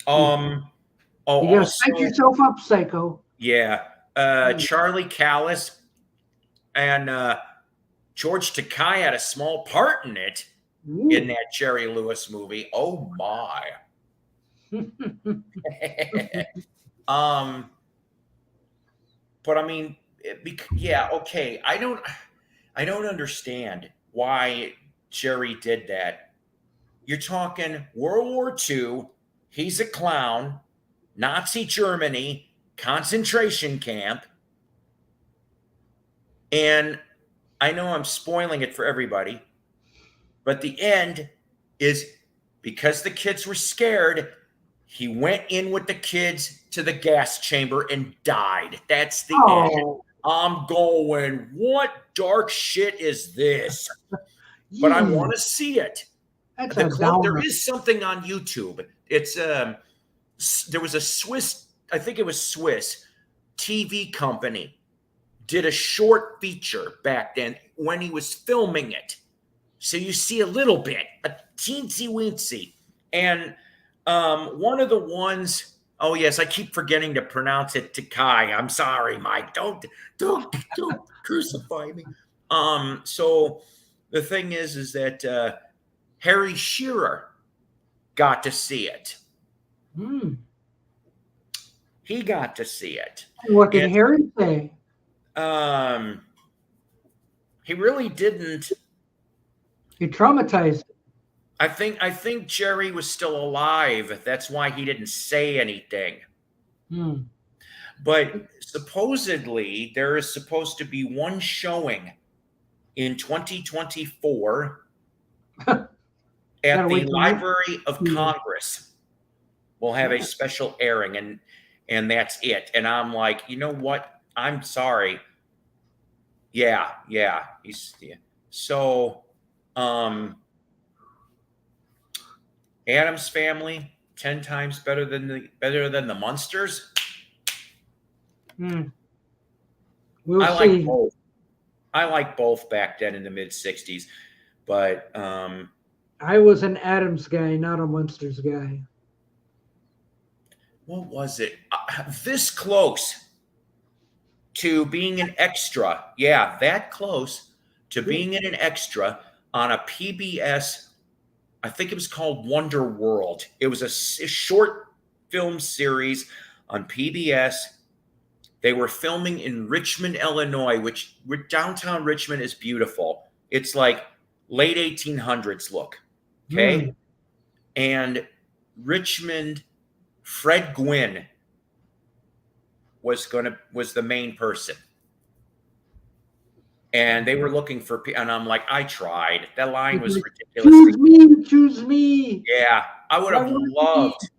gotta psych yourself up, psycho. Yeah. Charlie Callis and George Takei had a small part in it. Ooh. In that Jerry Lewis movie. Oh my. But I mean, yeah, okay. I don't understand why Jerry did that. You're talking World War II. He's a clown, Nazi Germany, concentration camp. And I know I'm spoiling it for everybody, but the end is because the kids were scared, he went in with the kids to the gas chamber and died. That's the end. I'm going, what dark shit is this? But I want to see it. There is something on YouTube. It's there was a Swiss, I think it was Swiss TV company did a short feature back then when he was filming it. So you see a little bit, a teensy weensy. And one of the ones, oh yes, I keep forgetting to pronounce it Takai. I'm sorry, Mike. Don't crucify me. So the thing is that Harry Shearer got to see it. He got to see it. What did Harry say? He really didn't. He traumatized. I think Jerry was still alive. That's why he didn't say anything. But supposedly there is supposed to be one showing in 2024 at the Library of Congress. We'll have a special airing, and that's it. And I'm like, you know what? I'm sorry. Yeah. So, Addams Family, 10 times better than the Munsters. We'll see. Both. I like both back then in the mid 60s, but I was an Addams guy, not a Munsters guy. What was it? This close to being an extra. Yeah, that close to being in an extra on a PBS. I think it was called Wonder World. It was a short film series on PBS. They were filming in Richmond, Illinois, which downtown Richmond is beautiful. It's like late 1800s look. Okay. And Richmond, Fred Gwynn was the main person. And they were looking for, and I'm like, I tried. That line was ridiculous. Choose me. Yeah, I would have loved.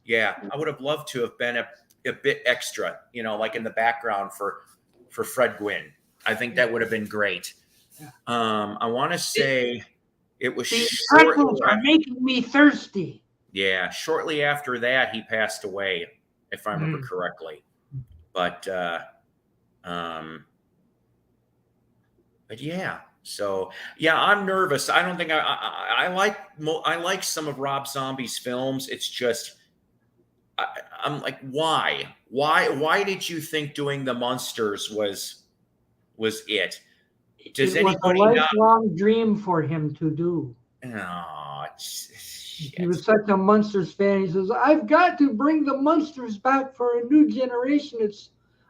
Yeah, I would have loved to have been a bit extra, like in the background for Fred Gwynn. I think that would have been great. I want to say It was These shortly pretzels are making me thirsty. Yeah, shortly after that, he passed away, if I remember correctly. But um, but yeah. So yeah, I'm nervous. I don't think I like some of Rob Zombie's films. It's just I'm like, why did you think doing the Monsters was it? Does It was a anybody not? lifelong dream for him to do. Oh, He shit. was such a Munsters fan. He says, "I've got to bring the Munsters back for a new generation.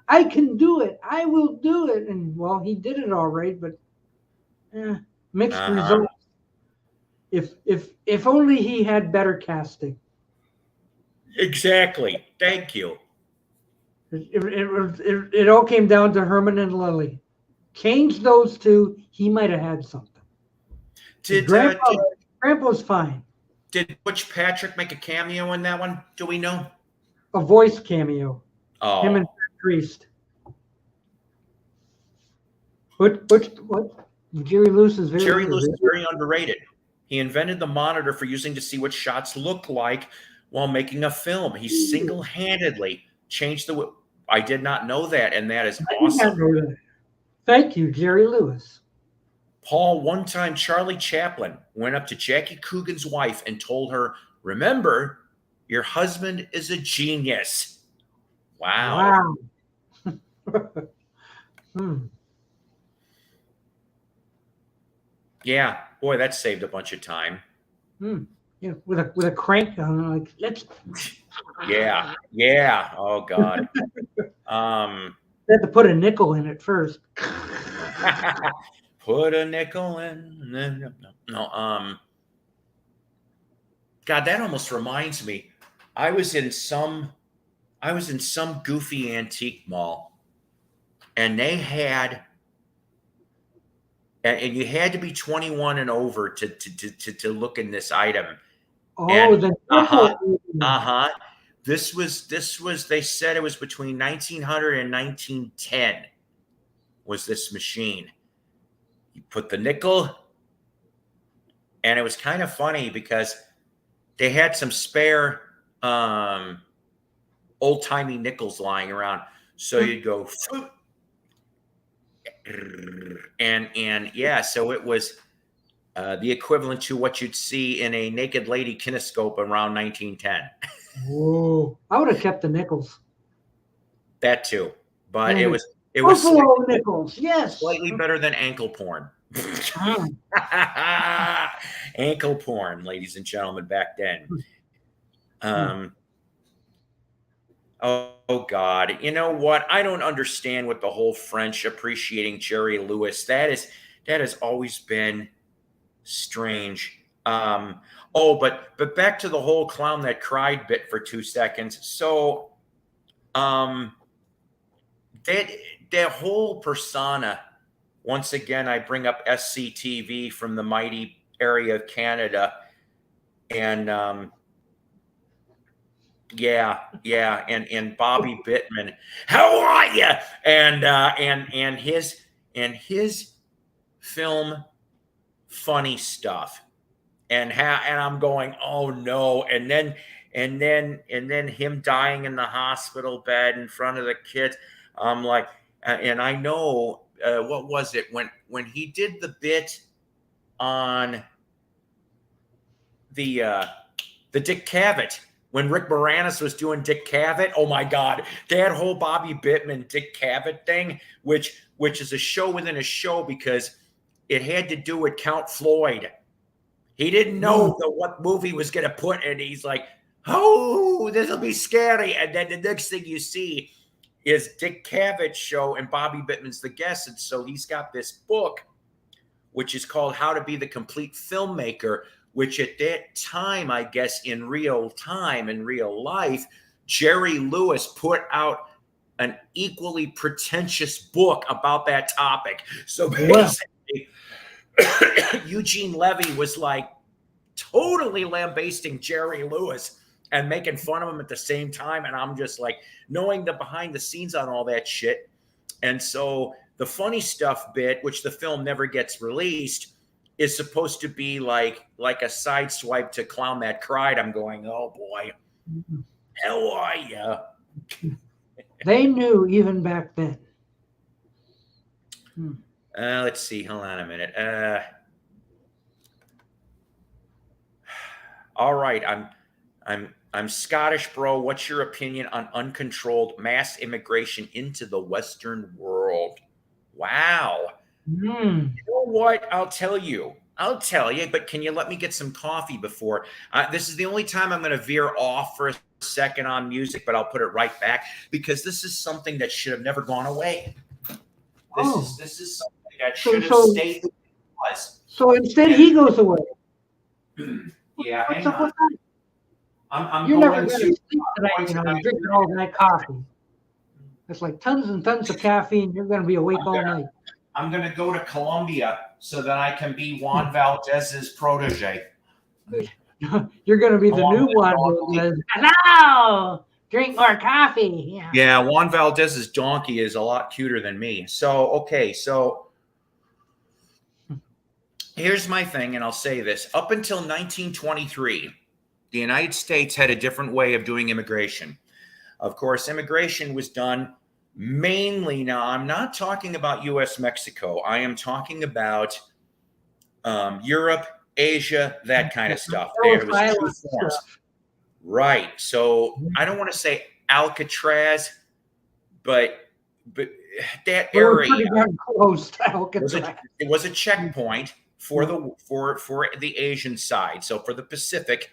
I can do it. I will do it." And well, he did it all right, but mixed Uh-huh. results. If only he had better casting. Exactly. Thank you. It all came down to Herman and Lily. Change those two, he might have had something. Grandpa's fine. Did Butch Patrick make a cameo in that one? Do we know? A voice cameo. Oh, Him and Priest. What? Jerry Lewis is Jerry Lewis is very underrated. He invented the monitor for using to see what shots look like while making a film. He single-handedly changed the. I did not know that, and that is awesome. Thank you, Jerry Lewis. Paul, one time Charlie Chaplin went up to Jackie Coogan's wife and told her, "Remember, your husband is a genius." Wow. Yeah, boy, that saved a bunch of time. Yeah, with a crank on, like let's. Yeah. Oh God. They had to put a nickel in it first. Put a nickel in. No. God, that almost reminds me. I was in some goofy antique mall, and they had, and you had to be 21 and over to look in this item. Oh, This was. They said it was between 1900 and 1910. Was this machine? You put the nickel, and it was kind of funny because they had some spare old-timey nickels lying around. So you'd go, and yeah, so it was the equivalent to what you'd see in a naked lady kinescope around 1910. Whoa! I would have kept the nickels. That too, but it was nickels. Yes, slightly better than ankle porn. Ankle porn, ladies and gentlemen, back then. Oh God, you know what? I don't understand what the whole French appreciating Jerry Lewis. That has always been strange. But back to the whole clown that cried bit for 2 seconds. So, that whole persona. Once again, I bring up SCTV from the mighty area of Canada, and and Bobby Bittman, how are you? And his film funny stuff, and I'm going, oh no, and then him dying in the hospital bed in front of the kids. I'm like, and I know. What was it when he did the bit on the Dick Cavett, when Rick Moranis was doing Dick Cavett? Oh my God, that whole Bobby Bittman Dick Cavett thing, which is a show within a show because it had to do with Count Floyd. He didn't know what movie was going to put, and he's like, "Oh, this will be scary," and then the next thing you see is Dick Cavett's show and Bobby Bittman's the guest. And so he's got this book, which is called How to Be the Complete Filmmaker, which at that time, I guess, in real time, in real life, Jerry Lewis put out an equally pretentious book about that topic. So basically, Eugene Levy was like totally lambasting Jerry Lewis and making fun of him at the same time. And I'm just like, knowing the behind the scenes on all that shit. And so the funny stuff bit, which the film never gets released, is supposed to be like a side swipe to Clown That Cried. I'm going, oh boy, how are you? They knew even back then. Let's see. Hold on a minute. All right, I'm Scottish, bro. What's your opinion on uncontrolled mass immigration into the Western world? Wow. You know what? I'll tell you. But can you let me get some coffee before? This is the only time I'm going to veer off for a second on music, but I'll put it right back because this is something that should have never gone away. This is something that should have stayed. So instead, he goes away. Yeah, What's hang up on. with that? I'm You're going never going to sleep tonight, you know, you're drinking all that coffee. It's like tons and tons of caffeine. You're going to be awake all night. I'm going to go to Colombia so that I can be Juan Valdez's protege. You're going to be the new one who says, hello, drink more coffee. Yeah, Juan Valdez's donkey is a lot cuter than me. So, okay, so here's my thing, and I'll say this. Up until 1923, the United States had a different way of doing immigration. Of course, immigration was done mainly, now I'm not talking about US, Mexico. I am talking about Europe, Asia, that kind of stuff. There was two forms. Right. So I don't want to say Alcatraz, but that area it was a checkpoint for the Asian side. So for the Pacific,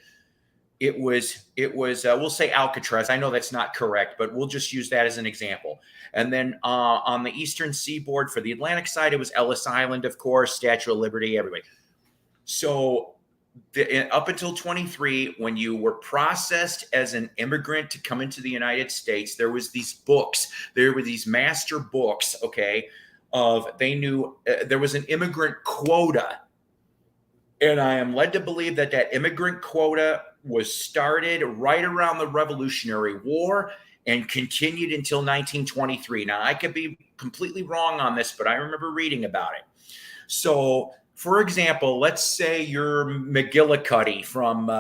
it was we'll say Alcatraz. I know that's not correct, but we'll just use that as an example. And then on the eastern seaboard for the Atlantic side, it was Ellis Island, of course, Statue of Liberty, everybody. So up until 23, when you were processed as an immigrant to come into the United States, there was these books. There were these master books, okay, they knew there was an immigrant quota. And I am led to believe that immigrant quota was started right around the Revolutionary War and continued until 1923. Now, I could be completely wrong on this, but I remember reading about it. So, for example, let's say you're McGillicuddy from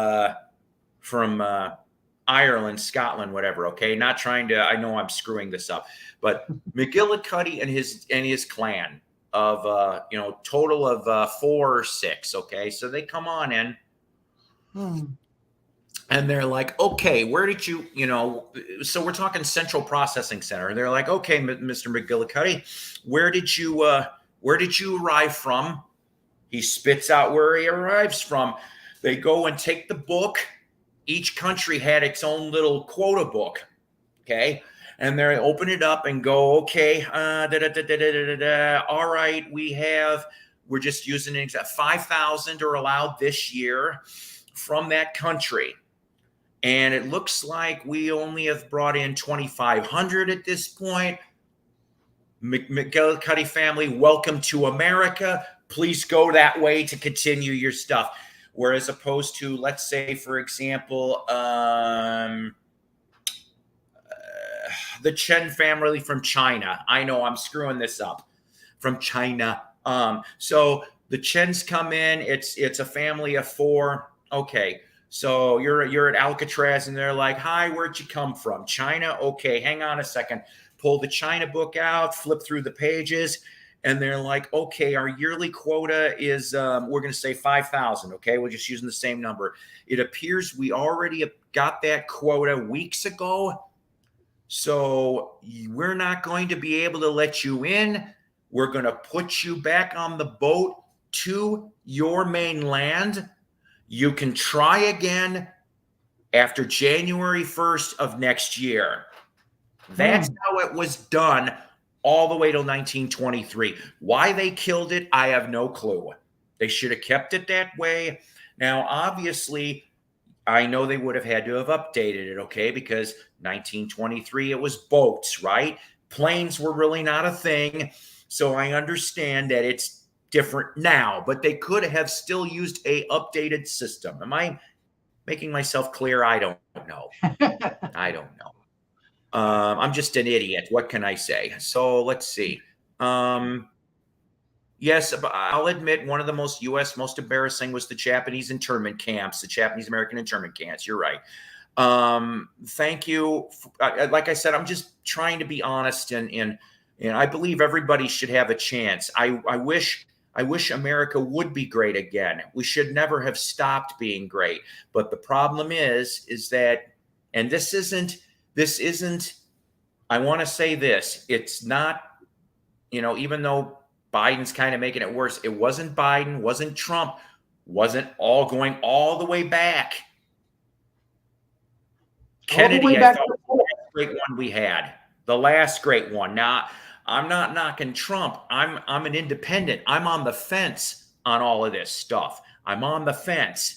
Ireland, Scotland, whatever. Okay, not trying to. I know I'm screwing this up, but McGillicuddy and his clan of total of 4 or 6. Okay, so they come on in. And they're like, okay, where did you, so we're talking Central Processing Center. They're like, okay, Mr. McGillicuddy, where did you arrive from? He spits out where he arrives from. They go and take the book. Each country had its own little quota book. Okay. And they open it up and go, okay, all right, we're just using an example. 5,000 are allowed this year from that country. And it looks like we only have brought in 2,500 at this point. McGillicuddy family, welcome to America. Please go that way to continue your stuff. Whereas opposed to, let's say, for example, the Chen family from China. I know I'm screwing this up. From China. So the Chens come in. It's a family of 4. Okay. So you're at Alcatraz and they're like, hi, where'd you come from? China? Okay, hang on a second. Pull the China book out, flip through the pages, and they're like, okay, our yearly quota is, we're going to say 5,000. Okay, we're just using the same number. It appears we already got that quota weeks ago. So we're not going to be able to let you in. We're going to put you back on the boat to your mainland. You can try again after January 1st of next year. That's how it was done all the way till 1923. Why they killed it, I have no clue. They should have kept it that way. Now, obviously, I know they would have had to have updated it, okay? Because 1923, it was boats, right? Planes were really not a thing. So I understand that it's different now, but they could have still used a updated system. Am I making myself clear? I don't know. I don't know. I'm just an idiot. What can I say? So let's see. Yes, but I'll admit one of the most embarrassing was the Japanese internment camps, the Japanese American internment camps. You're right. Thank you. Like I said, I'm just trying to be honest, and I believe everybody should have a chance. I wish America would be great again. We should never have stopped being great. But the problem is that, and this isn't. I want to say this. It's not. Even though Biden's kind of making it worse, it wasn't Biden, wasn't Trump, wasn't all going all the way back. Kennedy, I thought, was the last great one we had. The last great one. Now, I'm not knocking Trump. I'm an independent. I'm on the fence on all of this stuff. I'm on the fence.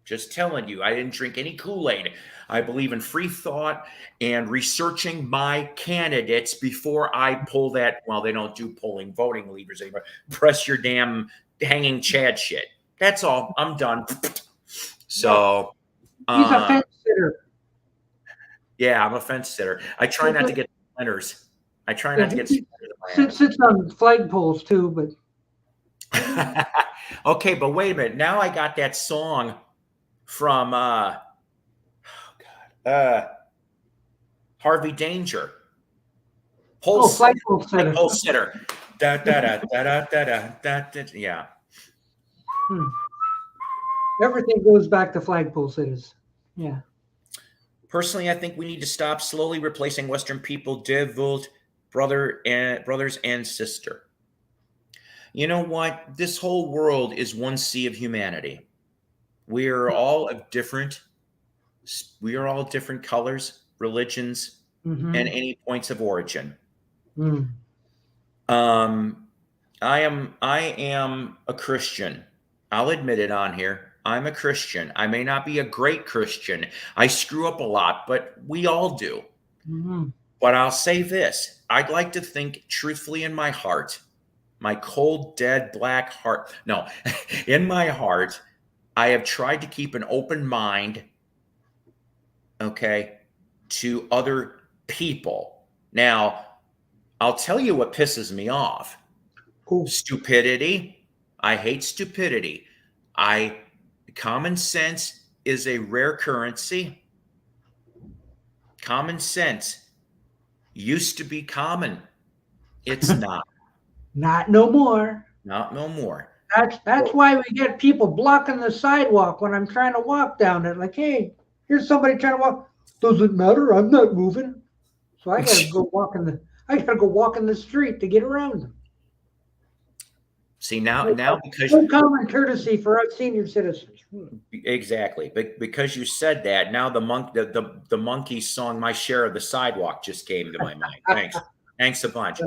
Just telling you, I didn't drink any Kool-Aid. I believe in free thought and researching my candidates before I pull that. Well, they don't do polling voting levers anymore. Press your damn hanging Chad shit. That's all. I'm done. So he's a fence sitter. Yeah, I'm a fence sitter. I try not to get splinters. I try not to get splinters. Sits on flagpoles too, but okay, but wait a minute. Now I got that song from Harvey Danger. Flagpole sitter. Flagpole sitter. Da, da, da, da, da, da, da, da, yeah. Everything goes back to flagpole sitters. Yeah. Personally, I think we need to stop slowly replacing Western people, devout brothers and sister. You know what? This whole world is one sea of humanity. We are all different colors, religions, and any points of origin. I am a Christian. I'll admit it on here. I'm a Christian. I may not be a great Christian. I screw up a lot, but we all do. But I'll say this. I'd like to think truthfully in my heart, my cold, dead, black heart. No, in my heart, I have tried to keep an open mind, okay, to other people. Now, I'll tell you what pisses me off. Stupidity. I hate stupidity. Common sense is a rare currency. Common sense used to be common. It's not. Not no more. Not no more. That's why we get people blocking the sidewalk when I'm trying to walk down it. Like, hey, here's somebody trying to walk. Doesn't matter. I'm not moving. So I gotta go walk in the street to get around them. See now because no common courtesy for us senior citizens. Exactly, but because you said that, now the monkey song "My Share of the Sidewalk" just came to my mind. Thanks a bunch.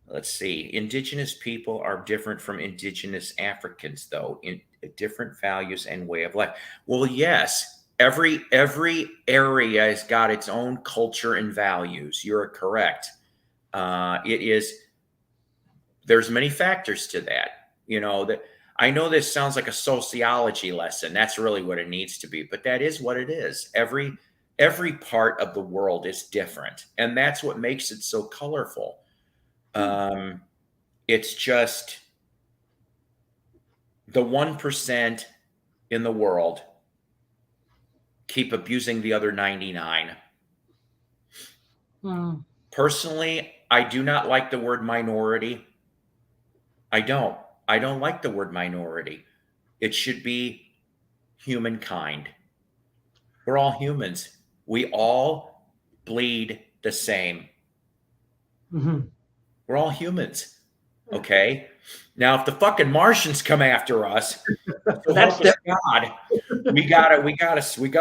Let's see. Indigenous people are different from indigenous Africans, though, in different values and way of life. Well, yes, every area has got its own culture and values. You're correct. There's many factors to that. That I know this sounds like a sociology lesson. That's really what it needs to be, but that is what it is. Every part of the world is different, and that's what makes it so colorful. It's just the 1% in the world keep abusing the other 99. Personally, I do not like the word minority. I don't like the word minority. It should be humankind. We're all humans. We all bleed the same. We're all humans. Okay. Now, if the fucking Martians come after us, that's God. We gotta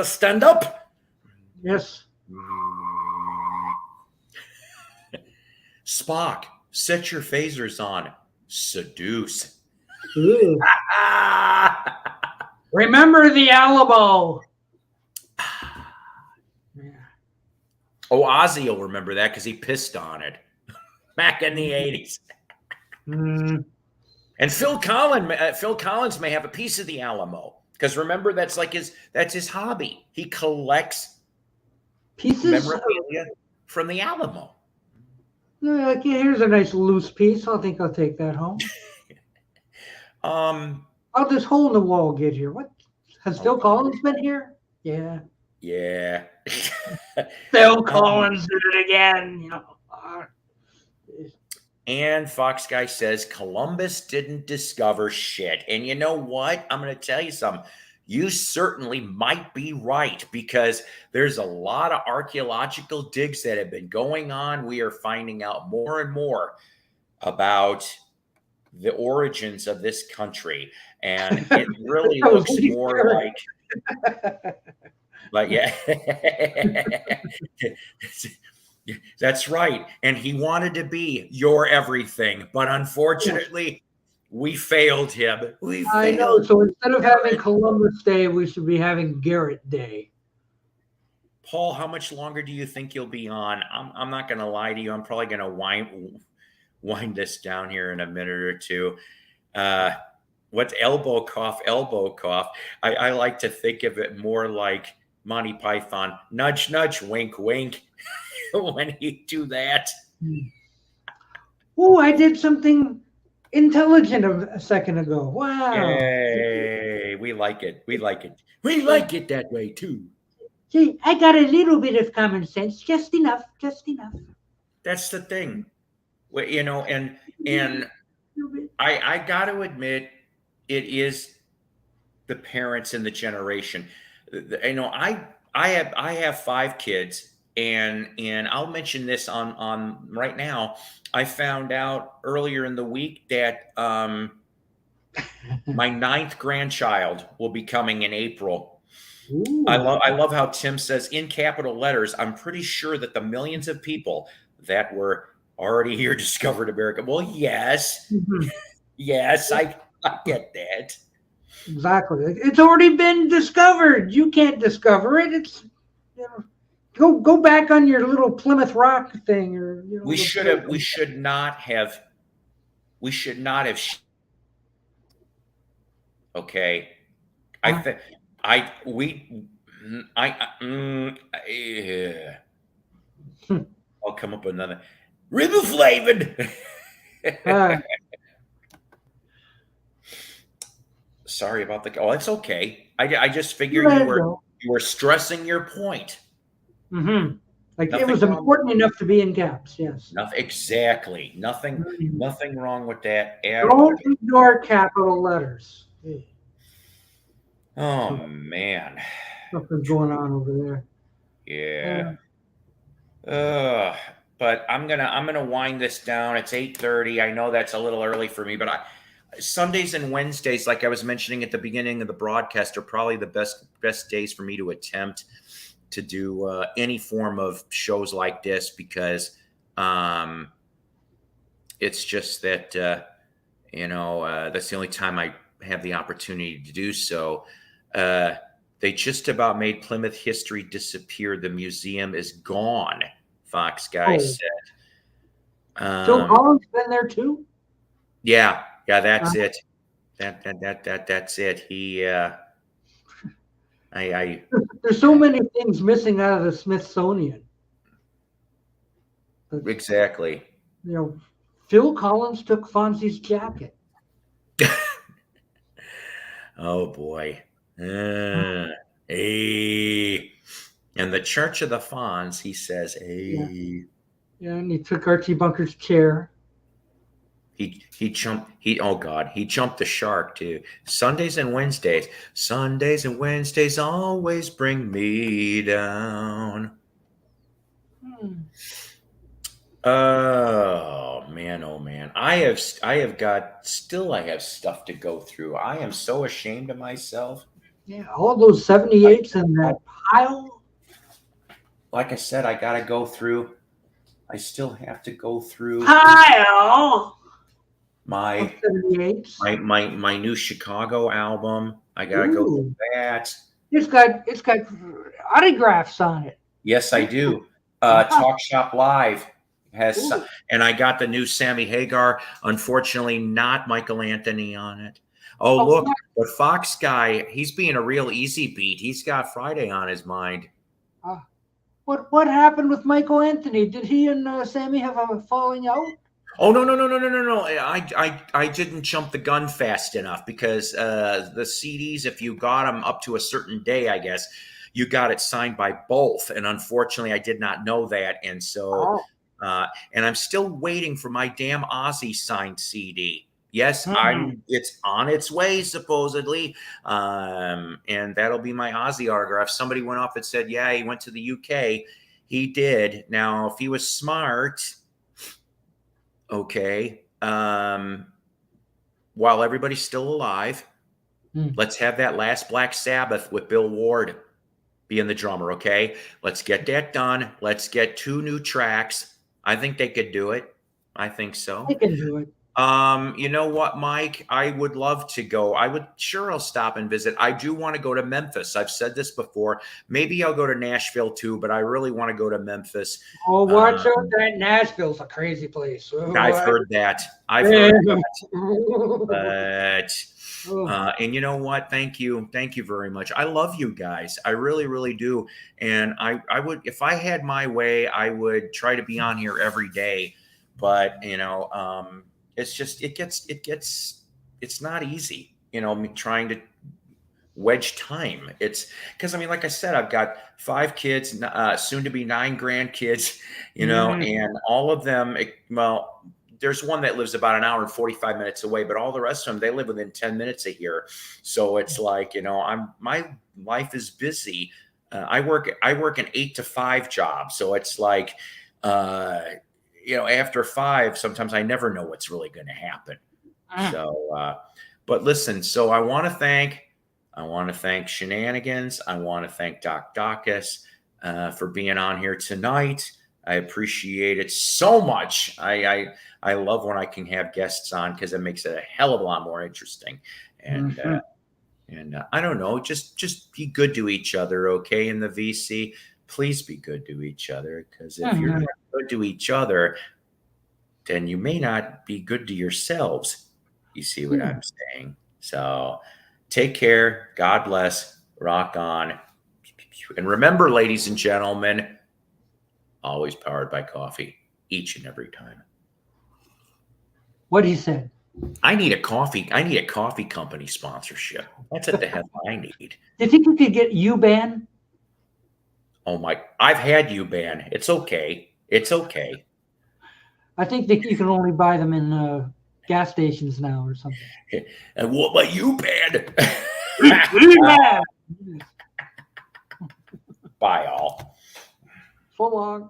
stand up. Yes. Spock, set your phasers on. Seduce. Remember the Alamo. Oh, Ozzy will remember that because he pissed on it back in the 80s. And Phil Collins may have a piece of the Alamo because remember that's his hobby. He collects pieces memorabilia from the Alamo. Like, yeah, here's a nice loose piece. I think I'll take that home. How'd this hole in the wall get here? What? Has Phil Collins been here? Yeah. Yeah. Phil Collins did it again. You know. And Fox Guy says Columbus didn't discover shit. And you know what? I'm going to tell you something. You certainly might be right, because there's a lot of archaeological digs that have been going on. We are finding out more and more about the origins of this country. And it really looks more like yeah. That's right. And he wanted to be your everything, but unfortunately, we failed him. I know. So instead of having Columbus Day, we should be having Garrett Day. Paul, how much longer do you think you'll be on? I'm not going to lie to you. I'm probably going to wind this down here in a minute or two. What's elbow cough? Elbow cough. I like to think of it more like Monty Python. Nudge, nudge, wink, wink. When you do that. Oh, I did something intelligent a second ago. Wow. Yay. We like it. We like it. We like it that way too. See, I got a little bit of common sense, just enough, just enough. That's the thing. Well, you know, and I got to admit, it is the parents and the generation. You know, I have 5 kids. And I'll mention this on right now. I found out earlier in the week that my 9th grandchild will be coming in April. Ooh. I love how Tim says in capital letters, I'm pretty sure that the millions of people that were already here discovered America. Well, yes. Mm-hmm. Yes, I get that. Exactly. It's already been discovered. You can't discover it. It's, you know. Go back on your little Plymouth Rock thing, or you know. We should not have. Okay, yeah. I'll come up with another riboflavin. Sorry about the. Oh, it's okay. I just figured you were stressing your point. Mm-hmm. Like nothing it was important enough to be in caps. Yes. Exactly. Nothing wrong with that. Don't ignore capital letters. Oh man. Something's going on over there. Yeah. But I'm gonna wind this down. It's 8:30. I know that's a little early for me, but Sundays and Wednesdays, like I was mentioning at the beginning of the broadcast, are probably the best days for me to attempt to do any form of shows like this, because it's just that that's the only time I have the opportunity to do so. They just about made Plymouth history disappear. The museum is gone, Fox Guy said. Phil Collins been there too? Yeah, that's it. That's it. He there's so many things missing out of the Smithsonian. Exactly. You know, Phil Collins took Fonzie's jacket. Oh boy. Hey. And the Church of the Fonz, he says, hey. Yeah, and he took Archie Bunker's chair. He jumped the shark too. Sundays and Wednesdays always bring me down. Oh man. I have stuff to go through. I am so ashamed of myself. Yeah, all those 78s in that pile. Like I said, I gotta go through. I still have to go through pile. My new Chicago album. I gotta go through that. It's got autographs on it. Yes, I do. Talk Shop Live has, and I got the new Sammy Hagar. Unfortunately, not Michael Anthony on it. Oh look, the Fox Guy. He's being a real easy beat. He's got Friday on his mind. What happened with Michael Anthony? Did he and Sammy have a falling out? Oh no! I didn't jump the gun fast enough because the CDs, if you got them up to a certain day, I guess you got it signed by both, and unfortunately, I did not know that, and so and I'm still waiting for my damn Ozzy signed CD. Yes, it's on its way supposedly, and that'll be my Ozzy autograph. Somebody went off and said, "Yeah, he went to the UK." He did. Now, if he was smart. Okay. While everybody's still alive, let's have that last Black Sabbath with Bill Ward being the drummer. Okay. Let's get that done. Let's get 2 new tracks. I think they could do it. I think so. They can do it. You know what, Mike? I would love to go. I'll stop and visit. I do want to go to Memphis. I've said this before. Maybe I'll go to Nashville too, but I really want to go to Memphis. Oh, watch out! That Nashville's a crazy place. I've heard that. But and you know what? Thank you very much. I love you guys. I really, really do. And I would, if I had my way, I would try to be on here every day. But it's just it's not easy, me trying to wedge time. It's because like I said, I've got 5 kids, soon to be 9 grandkids, and all of them, there's one that lives about an hour and 45 minutes away, but all the rest of them, they live within 10 minutes of here. So it's like, my life is busy. I work an 8 to 5 job. So it's like, after 5, sometimes I never know what's really going to happen. So, but listen, so I want to thank Shenanigans. I want to thank Doc Dacus for being on here tonight. I appreciate it so much. I love when I can have guests on because it makes it a hell of a lot more interesting. And I don't know, just be good to each other, okay? In the VC, please be good to each other, because if you're not good to each other, then you may not be good to yourselves. You see what I'm saying? So take care. God bless. Rock on. And remember, ladies and gentlemen, always powered by coffee, each and every time. What he said. I need a coffee company sponsorship. That's what the hell I need. Do you think you could get U-Ban? Oh my! I've had U-Ban. It's okay. It's okay. I think that you can only buy them in gas stations now or something. And what about U-Ban? Bye, all. So long.